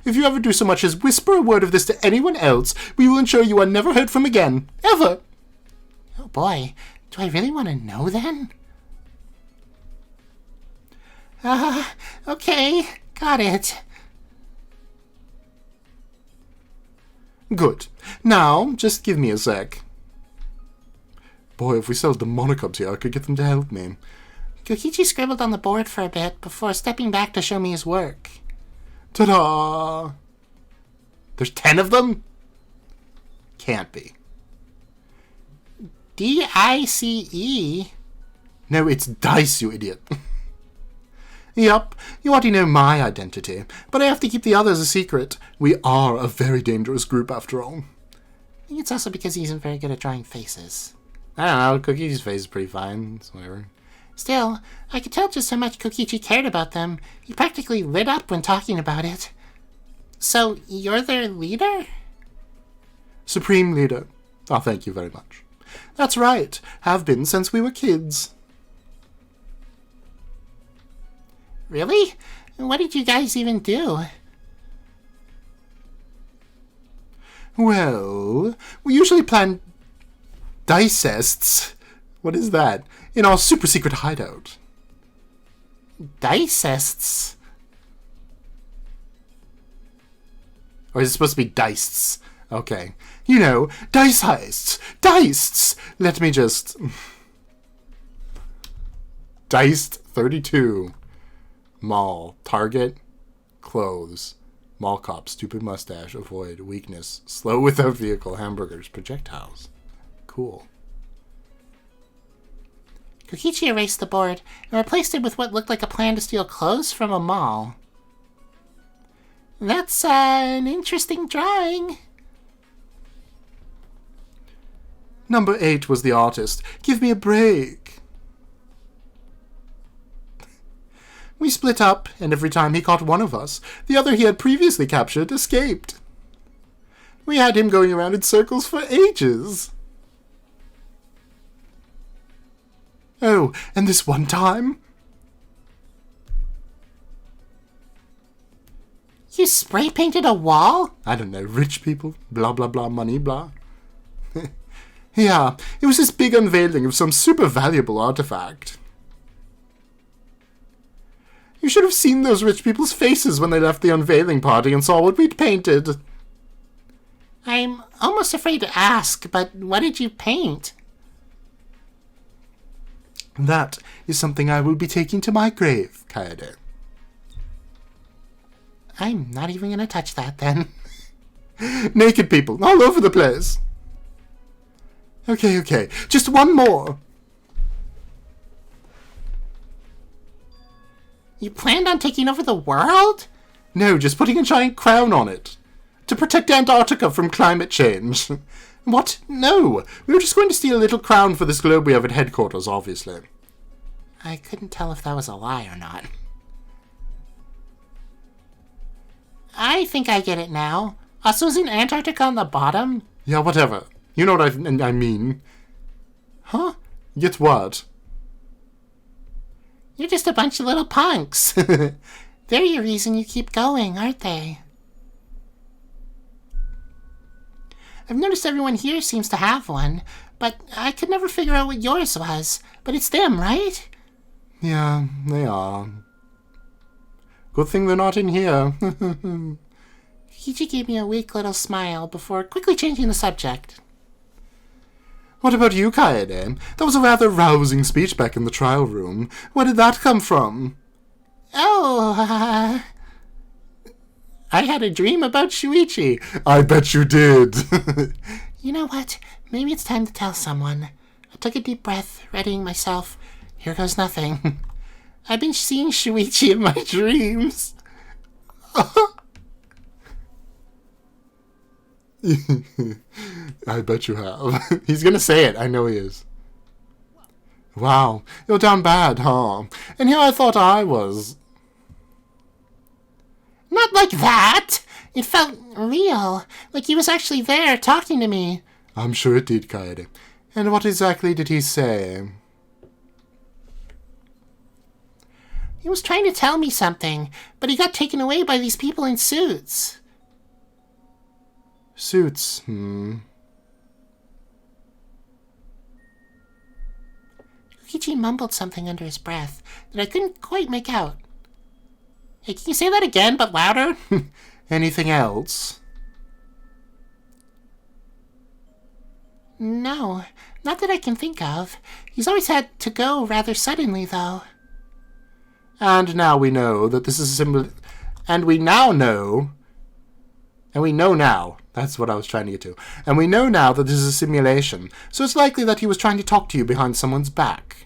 If you ever do so much as whisper a word of this to anyone else, we will ensure you are never heard from again. Ever. Oh boy, do I really want to know then? Okay, got it. Good. Now, just give me a sec. Boy, if we sell Demonicubs here, I could get them to help me. Kokichi scribbled on the board for a bit before stepping back to show me his work. Ta-da! There's 10 of them? Can't be. D-I-C-E? No, it's dice, you idiot. Yup, you already know my identity, but I have to keep the others a secret. We are a very dangerous group, after all. I think it's also because he isn't very good at drawing faces. I don't know, Kokichi's face is pretty fine. It's whatever. Still, I could tell just how much Kokichi cared about them. He practically lit up when talking about it. So, you're their leader? Supreme leader. Oh, thank you very much. That's right. Have been since we were kids. Really? What did you guys even do? Well, we usually plan dicests. What is that? In our super secret hideout. Dicests? Or is it supposed to be diced? Okay. You know, dice heists. Diced! Let me just... Diced 32. Mall. Target. Clothes. Mall cop. Stupid mustache. Avoid. Weakness. Slow without vehicle. Hamburgers. Projectiles. Cool. Kokichi erased the board and replaced it with what looked like a plan to steal clothes from a mall. That's an interesting drawing. Number 8 was the artist. Give me a break. We split up, and every time he caught one of us, the other he had previously captured escaped. We had him going around in circles for ages. Oh, and this one time? You spray painted a wall? I don't know, rich people, blah blah blah, money, blah. Yeah, it was this big unveiling of some super valuable artifact. You should have seen those rich people's faces when they left the unveiling party and saw what we'd painted. I'm almost afraid to ask, but what did you paint? That is something I will be taking to my grave, Kaede. I'm not even going to touch that, then. Naked people, all over the place. Okay, just one more. You planned on taking over the world? No, just putting a giant crown on it. To protect Antarctica from climate change. What? No! We were just going to steal a little crown for this globe we have at headquarters, obviously. I couldn't tell if that was a lie or not. I think I get it now. Also, isn't Antarctica on the bottom? Yeah, whatever. You know what I mean. Huh? Get what? You're just a bunch of little punks. They're your reason you keep going, aren't they? I've noticed everyone here seems to have one, but I could never figure out what yours was. But it's them, right? Yeah, they are. Good thing they're not in here. Kokichi gave me a weak little smile before quickly changing the subject. What about you, Kaede? That was a rather rousing speech back in the trial room. Where did that come from? Oh, I had a dream about Shuichi. I bet you did. You know what? Maybe it's time to tell someone. I took a deep breath, readying myself. Here goes nothing. I've been seeing Shuichi in my dreams. I bet you have. He's gonna say it. I know he is. Wow, you're down bad, huh? And here I thought I was. Not like that! It felt real, like he was actually there talking to me. I'm sure it did, Kaede. And what exactly did he say? He was trying to tell me something, but he got taken away by these people in suits. Suits, Kokichi mumbled something under his breath that I couldn't quite make out. Hey, can you say that again, but louder? Anything else? No, not that I can think of. He's always had to go rather suddenly, though. And now we know that this is and we now know. And we know now. That's what I was trying to get to. And we know now that this is a simulation. So it's likely that he was trying to talk to you behind someone's back.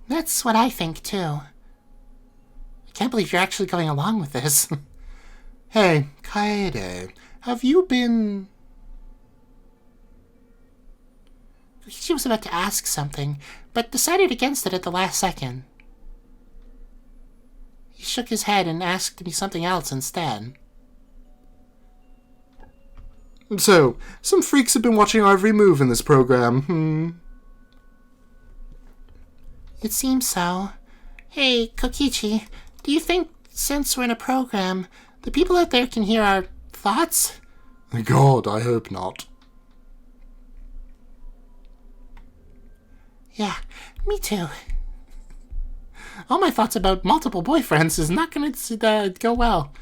That's what I think, too. I can't believe you're actually going along with this. Hey, Kaede, have you been... She was about to ask something, but decided against it at the last second. He shook his head and asked me something else instead. So, some freaks have been watching our every move in this program, It seems so. Hey, Kokichi, do you think, since we're in a program, the people out there can hear our thoughts? God, I hope not. Yeah, me too. All my thoughts about multiple boyfriends is not going to go well.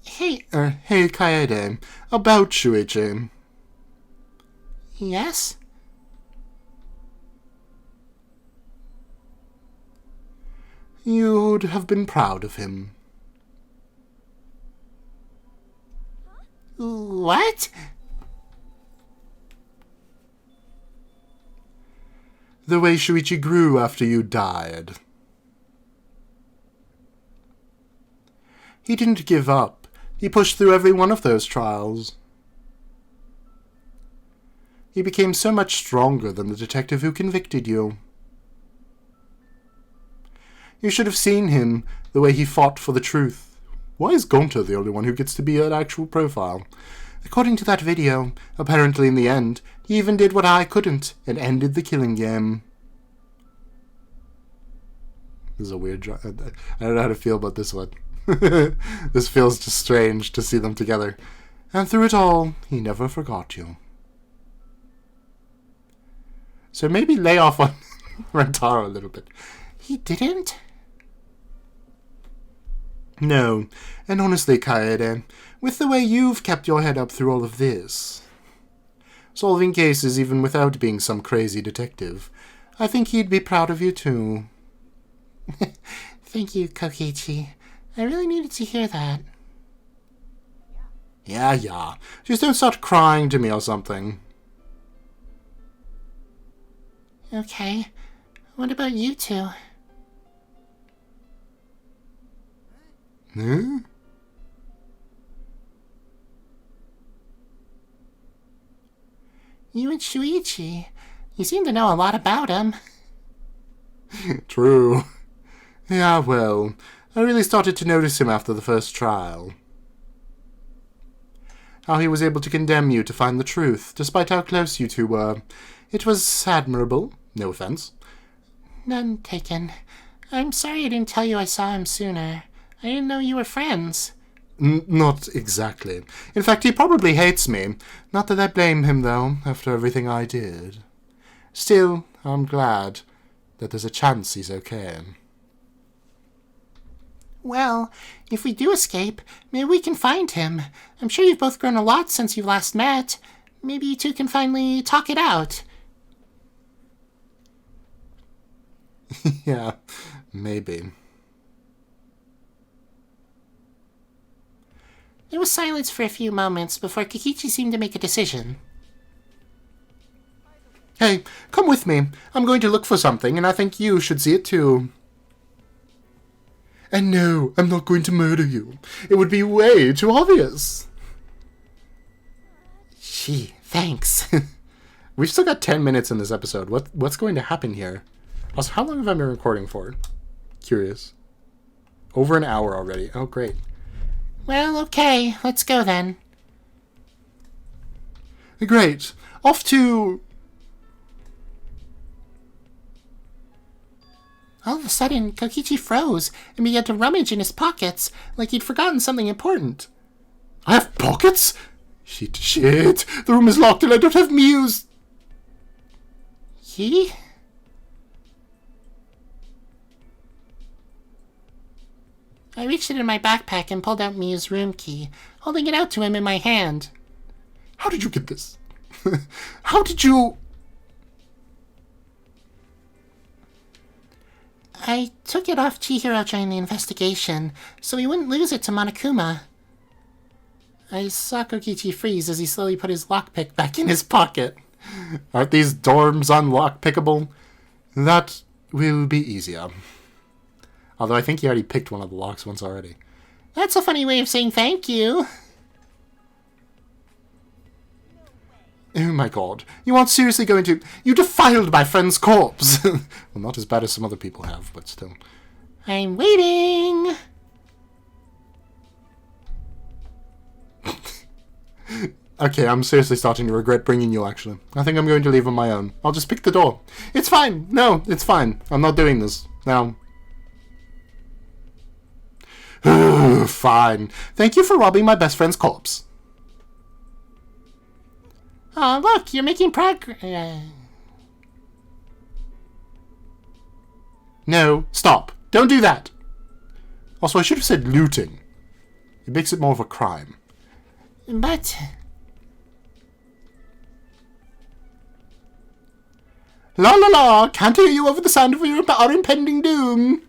Hey, Hey, Kaede, about Shuichi. Yes? You'd have been proud of him. What? The way Shuichi grew after you died. He didn't give up. He pushed through every one of those trials. He became so much stronger than the detective who convicted you. You should have seen him, the way he fought for the truth. Why is Gonta the only one who gets to be an actual profile? According to that video, apparently in the end, he even did what I couldn't, and ended the killing game. This is a weird... I don't know how to feel about this one. This feels just strange to see them together. And through it all, he never forgot you. So maybe lay off on Rentaro a little bit. He didn't? No, and honestly, Kaede, with the way you've kept your head up through all of this, solving cases even without being some crazy detective, I think he'd be proud of you too. Thank you, Kokichi. I really needed to hear that. Yeah. Just don't start crying to me or something. Okay. What about you two? Huh? You and Shuichi. You seem to know a lot about him. True. Yeah, well, I really started to notice him after the first trial. How he was able to condemn you to find the truth, despite how close you two were. It was admirable. No offense. None taken. I'm sorry I didn't tell you I saw him sooner. I didn't know you were friends. Not exactly. In fact, he probably hates me. Not that I blame him, though, after everything I did. Still, I'm glad that there's a chance he's okay. Well, if we do escape, maybe we can find him. I'm sure you've both grown a lot since you last met. Maybe you two can finally talk it out. Yeah, maybe. There was silence for a few moments before Kokichi seemed to make a decision. Hey, come with me. I'm going to look for something, and I think you should see it too. And no, I'm not going to murder you. It would be way too obvious. Gee, thanks. We've still got 10 minutes in this episode. What's going to happen here? Also, how long have I been recording for? Curious. Over an hour already. Oh, great. Well, okay, let's go then. Great. Off to... All of a sudden, Kokichi froze and began to rummage in his pockets like he'd forgotten something important. I have pockets? Shit. The room is locked and I don't have Muse. He? I reached into my backpack and pulled out Miu's room key, holding it out to him in my hand. How did you get this? How did you... I took it off Chihiro during the investigation, so he wouldn't lose it to Monokuma. I saw Kokichi freeze as he slowly put his lockpick back in his pocket. Aren't these dorms unlock-pickable? That will be easier. Although I think he already picked one of the locks once already. That's a funny way of saying thank you. Oh my god. You aren't seriously going to... You defiled my friend's corpse! Well, not as bad as some other people have, but still. I'm waiting. Okay, I'm seriously starting to regret bringing you, actually. I think I'm going to leave on my own. I'll just pick the door. It's fine! No, it's fine. I'm not doing this. Now... Fine. Thank you for robbing my best friend's corpse. Oh, look, you're making progress. No, stop. Don't do that. Also, I should have said looting. It makes it more of a crime. But... La la la! Can't hear you over the sound of our impending doom.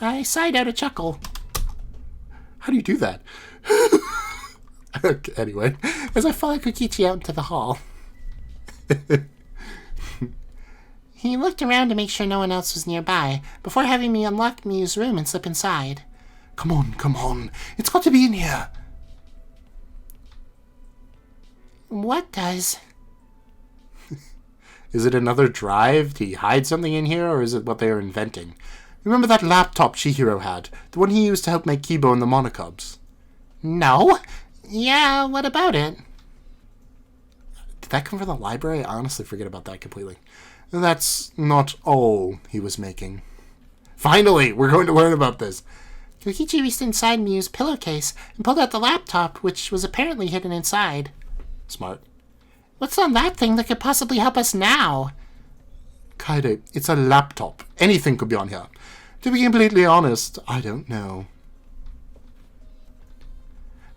I sighed out a chuckle. How do you do that? Okay, anyway, As I followed Kokichi out into the hall. He looked around to make sure no one else was nearby, before having me unlock Miu's room and slip inside. Come on. It's got to be in here. What does? Is it another drive? Did he hide something in here, or is it what they are inventing? Remember that laptop Chihiro had? The one he used to help make Kibo and the Monokubs? No. Yeah, what about it? Did that come from the library? I honestly forget about that completely. That's not all he was making. Finally, we're going to learn about this. Kokichi reached inside Miu's pillowcase and pulled out the laptop, which was apparently hidden inside. Smart. What's on that thing that could possibly help us now? Kaede, it's a laptop. Anything could be on here. To be completely honest, I don't know.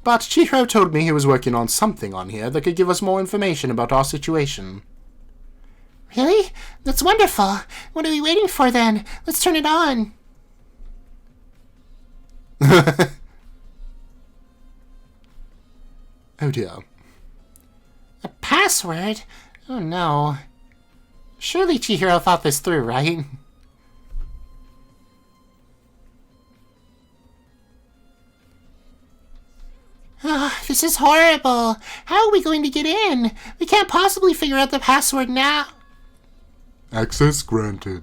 But Chihiro told me he was working on something on here that could give us more information about our situation. Really? That's wonderful. What are we waiting for then? Let's turn it on. Oh dear. A password? Oh no. Surely Chihiro thought this through, right? Oh, this is horrible. How are we going to get in? We can't possibly figure out the password now. Access granted.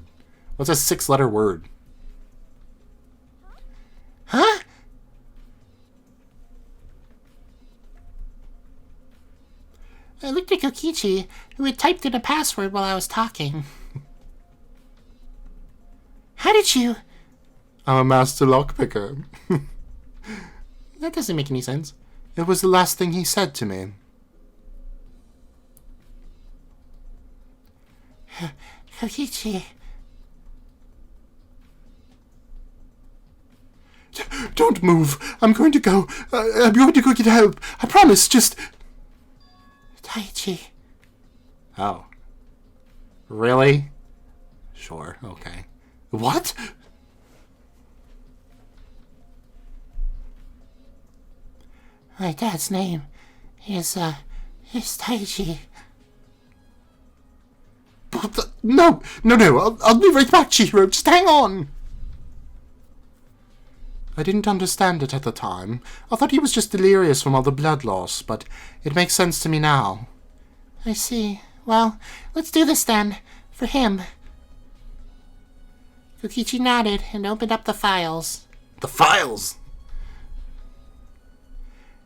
What's a 6-letter word? Huh? I looked at Kokichi, who had typed in a password while I was talking. How did you... I'm a master lockpicker. That doesn't make any sense. It was the last thing he said to me. Kokichi... Don't move. I'm going to go. I'm going to go get help. I promise. Just... Taichi... Oh. Really? Sure. Okay. What? My dad's name is Taichi. No. I'll be right back, Chihiro. Just hang on. I didn't understand it at the time. I thought he was just delirious from all the blood loss, but it makes sense to me now. I see. Well, let's do this then. For him. Kokichi nodded and opened up the files. The files?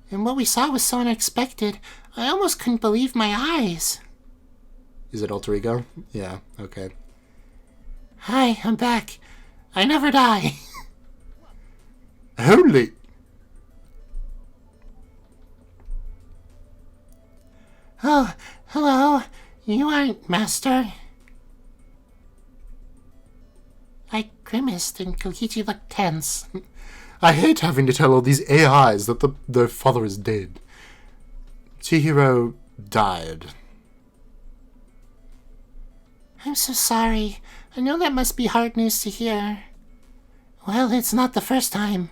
And what we saw was so unexpected, I almost couldn't believe my eyes. Is it alter ego? Yeah, okay. Hi, I'm back. I never die. Holy... Oh, hello. You aren't Master. I grimaced and Kokichi looked tense. I hate having to tell all these AIs that their father is dead. Chihiro died. I'm so sorry. I know that must be hard news to hear. Well, it's not the first time.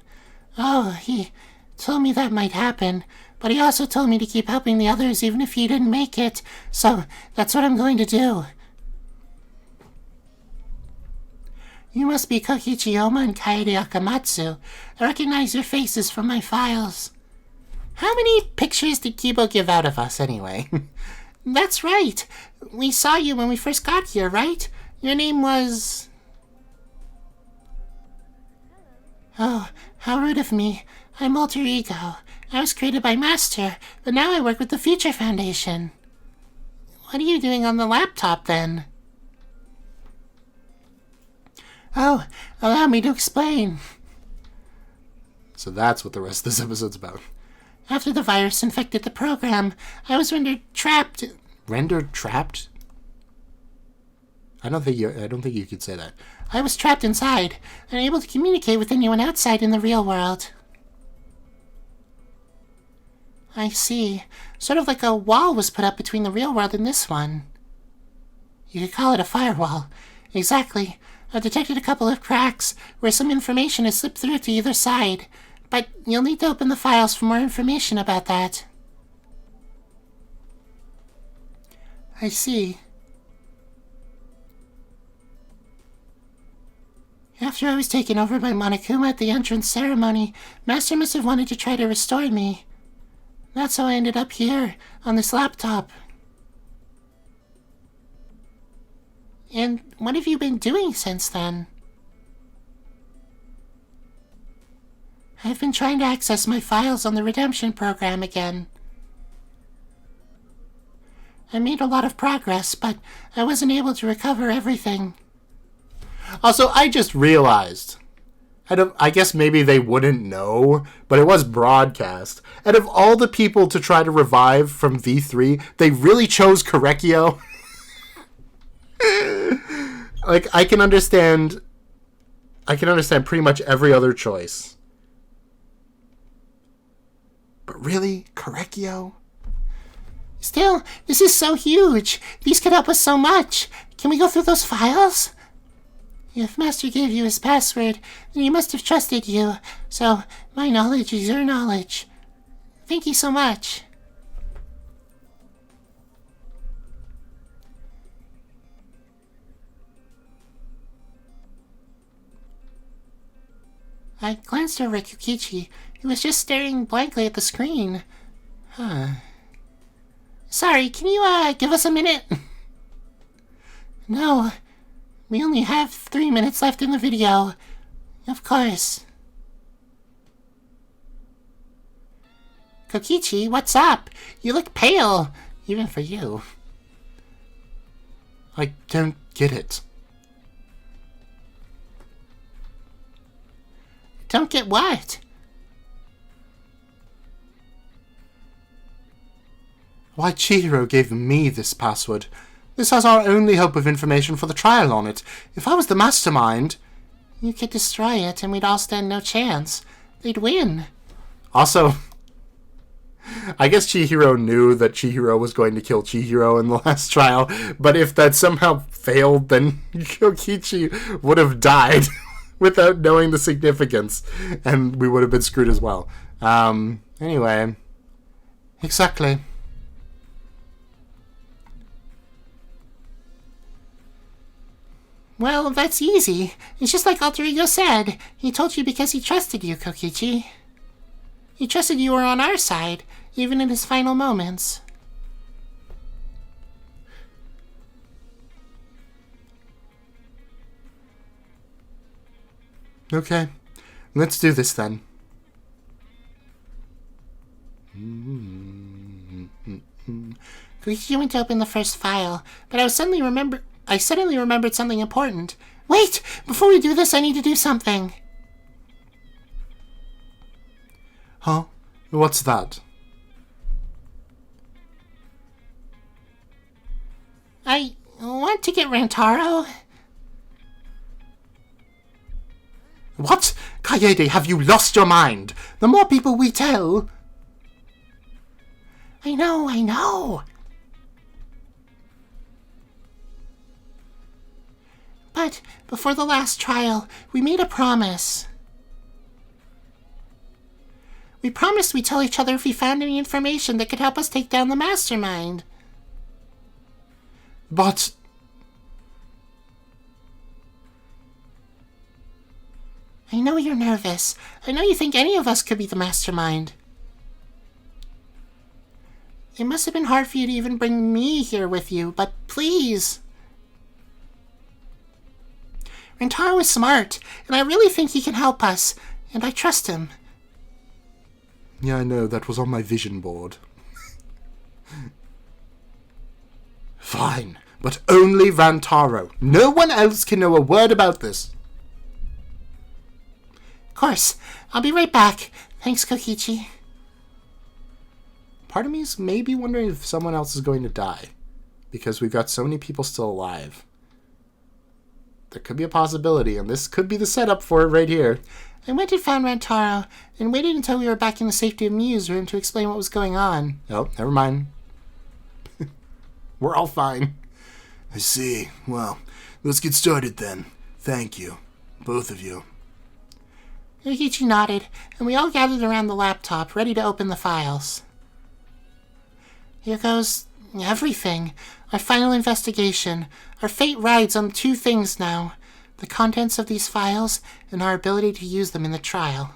Oh, he told me that might happen, but he also told me to keep helping the others even if he didn't make it, so that's what I'm going to do. You must be Kokichi Oma and Kaede Akamatsu. I recognize your faces from my files. How many pictures did Kibo give out of us, anyway? That's right. We saw you when we first got here, right? Your name was... Oh, how rude of me. I'm Alter Ego. I was created by Master, but now I work with the Future Foundation. What are you doing on the laptop, then? Oh, allow me to explain. So that's what the rest of this episode's about. After the virus infected the program, I was rendered trapped... Rendered trapped? I don't think you could say that. I was trapped inside, unable to communicate with anyone outside in the real world. I see. Sort of like a wall was put up between the real world and this one. You could call it a firewall. Exactly. I've detected a couple of cracks where some information has slipped through to either side, but you'll need to open the files for more information about that. I see. After I was taken over by Monokuma at the entrance ceremony, Master must have wanted to try to restore me. That's how I ended up here, on this laptop. And what have you been doing since then? I've been trying to access my files on the redemption program again. I made a lot of progress, but I wasn't able to recover everything. Also, I just realized, I guess maybe they wouldn't know, but it was broadcast. Out of all the people to try to revive from V3, they really chose Korekio. Like, I can understand pretty much every other choice. But really? Korekio? Still, this is so huge. These could help us so much. Can we go through those files? If Master gave you his password, then he must have trusted you. So, my knowledge is your knowledge. Thank you so much. I glanced over at Kokichi, who was just staring blankly at the screen. Sorry, can you, give us a minute? No, we only have 3 minutes left in the video. Of course. Kokichi, what's up? You look pale. Even for you. I don't get it. Don't get what? Why Chihiro gave me this password. This has our only hope of information for the trial on it. If I was the mastermind... You could destroy it and we'd all stand no chance. They'd win. Also, I guess Chihiro knew that Chihiro was going to kill Chihiro in the last trial, but if that somehow failed, then Kokichi would have died without knowing the significance, and we would have been screwed as well. Anyway. Exactly. Well, that's easy. It's just like Alter Ego said. He told you because he trusted you, Kokichi. He trusted you were on our side, even in his final moments. Okay. Let's do this then. Kokichi went to open the first file, but I suddenly remembered something important. Wait! Before we do this, I need to do something. Huh? What's that? I want to get Rantaro. What? Kaede, have you lost your mind? The more people we tell... I know. But before the last trial, we made a promise. We promised we'd tell each other if we found any information that could help us take down the mastermind. But... I know you're nervous. I know you think any of us could be the mastermind. It must have been hard for you to even bring me here with you, but please. Rantaro is smart, and I really think he can help us, and I trust him. Yeah, I know, that was on my vision board. Fine, but only Rantaro. No one else can know a word about this. Of course. I'll be right back. Thanks, Kokichi. Part of me is maybe wondering if someone else is going to die, because we've got so many people still alive. There could be a possibility, and this could be the setup for it right here. I went and found Rantaro, and waited until we were back in the safety of Miu's room to explain what was going on. Oh, never mind. We're all fine. I see. Well, let's get started then. Thank you. Both of you. Kokichi nodded, and we all gathered around the laptop, ready to open the files. Here goes everything. Our final investigation. Our fate rides on two things now. The contents of these files, and our ability to use them in the trial.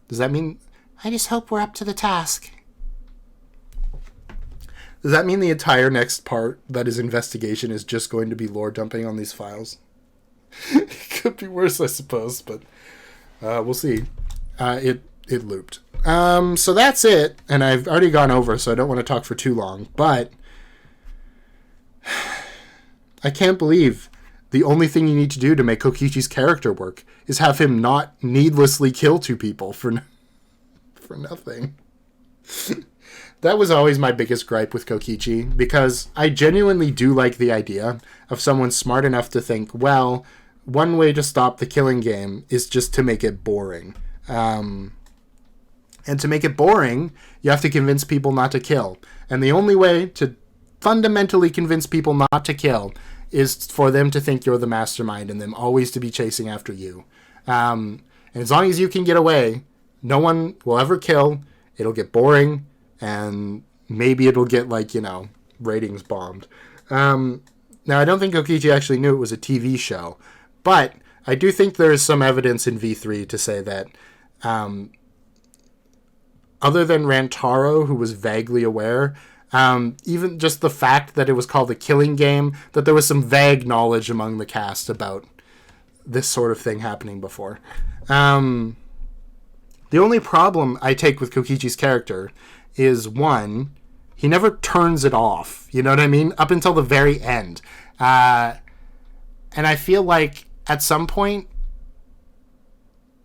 Does that mean... I just hope we're up to the task. Does that mean the entire next part that is investigation is just going to be lore dumping on these files? It could be worse, I suppose, but we'll see. It looped. So that's it, and I've already gone over, so I don't want to talk for too long, but I can't believe the only thing you need to do to make Kokichi's character work is have him not needlessly kill two people for nothing. That was always my biggest gripe with Kokichi, because I genuinely do like the idea of someone smart enough to think, well, one way to stop the killing game is just to make it boring. And to make it boring, you have to convince people not to kill. And the only way to fundamentally convince people not to kill is for them to think you're the mastermind and them always to be chasing after you. And as long as you can get away, no one will ever kill. It'll get boring, and maybe it'll get, ratings bombed. Now, I don't think Kokichi actually knew it was a TV show, but I do think there is some evidence in V3 to say that other than Rantaro, who was vaguely aware, even just the fact that it was called a killing game, that there was some vague knowledge among the cast about this sort of thing happening before. The only problem I take with Kokichi's character is, one, He never turns it off. You know what I mean? Up until the very end. And I feel like at some point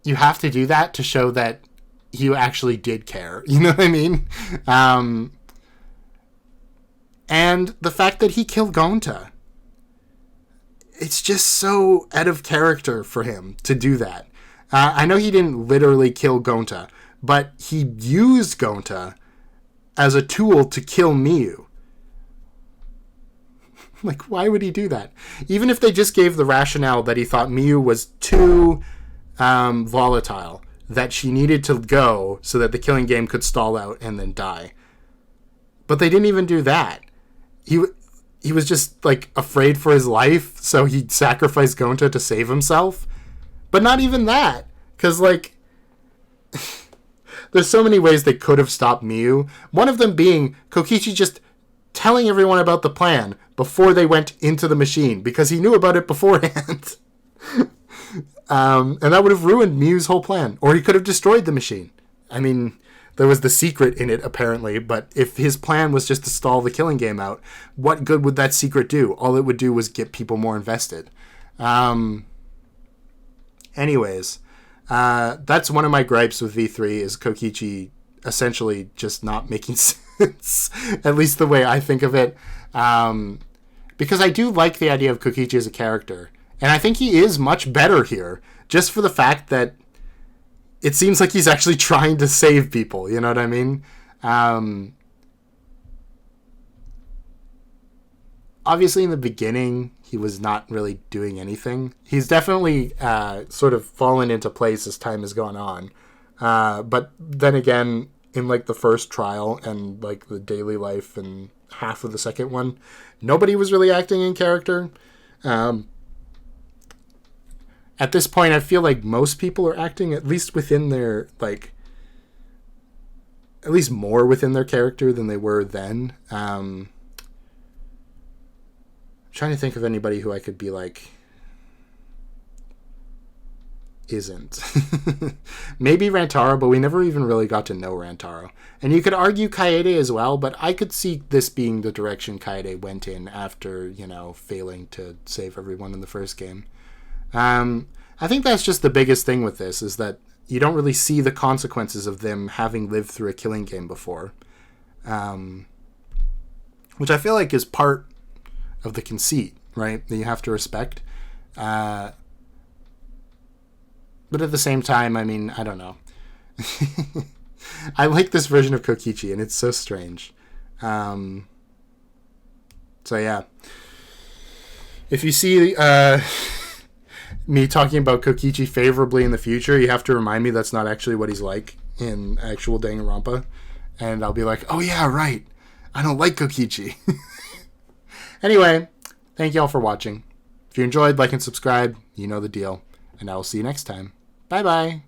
you have to do that to show that you actually did care. You know what I mean? And the fact that he killed Gonta. It's just so out of character for him to do that. I know he didn't literally kill Gonta, but he used Gonta as a tool to kill Miyu. Like, why would he do that? Even if they just gave the rationale that he thought Miyu was too volatile, that she needed to go so that the killing game could stall out and then die. But they didn't even do that. He was just, like, afraid for his life, so he sacrificed Gonta to save himself. But not even that. Because, like, there's so many ways they could have stopped Miyu. One of them being Kokichi just telling everyone about the plan before they went into the machine, because he knew about it beforehand. And that would have ruined Miyu's whole plan. Or he could have destroyed the machine. I mean, there was the secret in it, apparently, but if his plan was just to stall the killing game out, what good would that secret do? All it would do was get people more invested. Anyways, that's one of my gripes with V3, is Kokichi essentially just not making sense, at least the way I think of it. Because I do like the idea of Kokichi as a character, and I think he is much better here, just for the fact that it seems like he's actually trying to save people, you know what I mean? Obviously, in the beginning, he was not really doing anything. He's definitely sort of fallen into place as time has gone on. But then again, in like the first trial and like the daily life and half of the second one, nobody was really acting in character. At this point, I feel like most people are acting at least within their, like, at least more within their character than they were then. Trying to think of anybody who I could be like, isn't. Maybe Rantaro, but we never even really got to know Rantaro. And you could argue Kaede as well, but I could see this being the direction Kaede went in after, you know, failing to save everyone in the first game. I think that's just the biggest thing with this, is that you don't really see the consequences of them having lived through a killing game before. Which I feel like is part of the conceit, right? That you have to respect. But at the same time, I mean, I don't know. I like this version of Kokichi, and it's so strange. So yeah. If you see me talking about Kokichi favorably in the future, you have to remind me that's not actually what he's like in actual Danganronpa. And I'll be like, oh yeah, right. I don't like Kokichi. Anyway, thank you all for watching. If you enjoyed, like and subscribe. You know the deal. And I will see you next time. Bye-bye.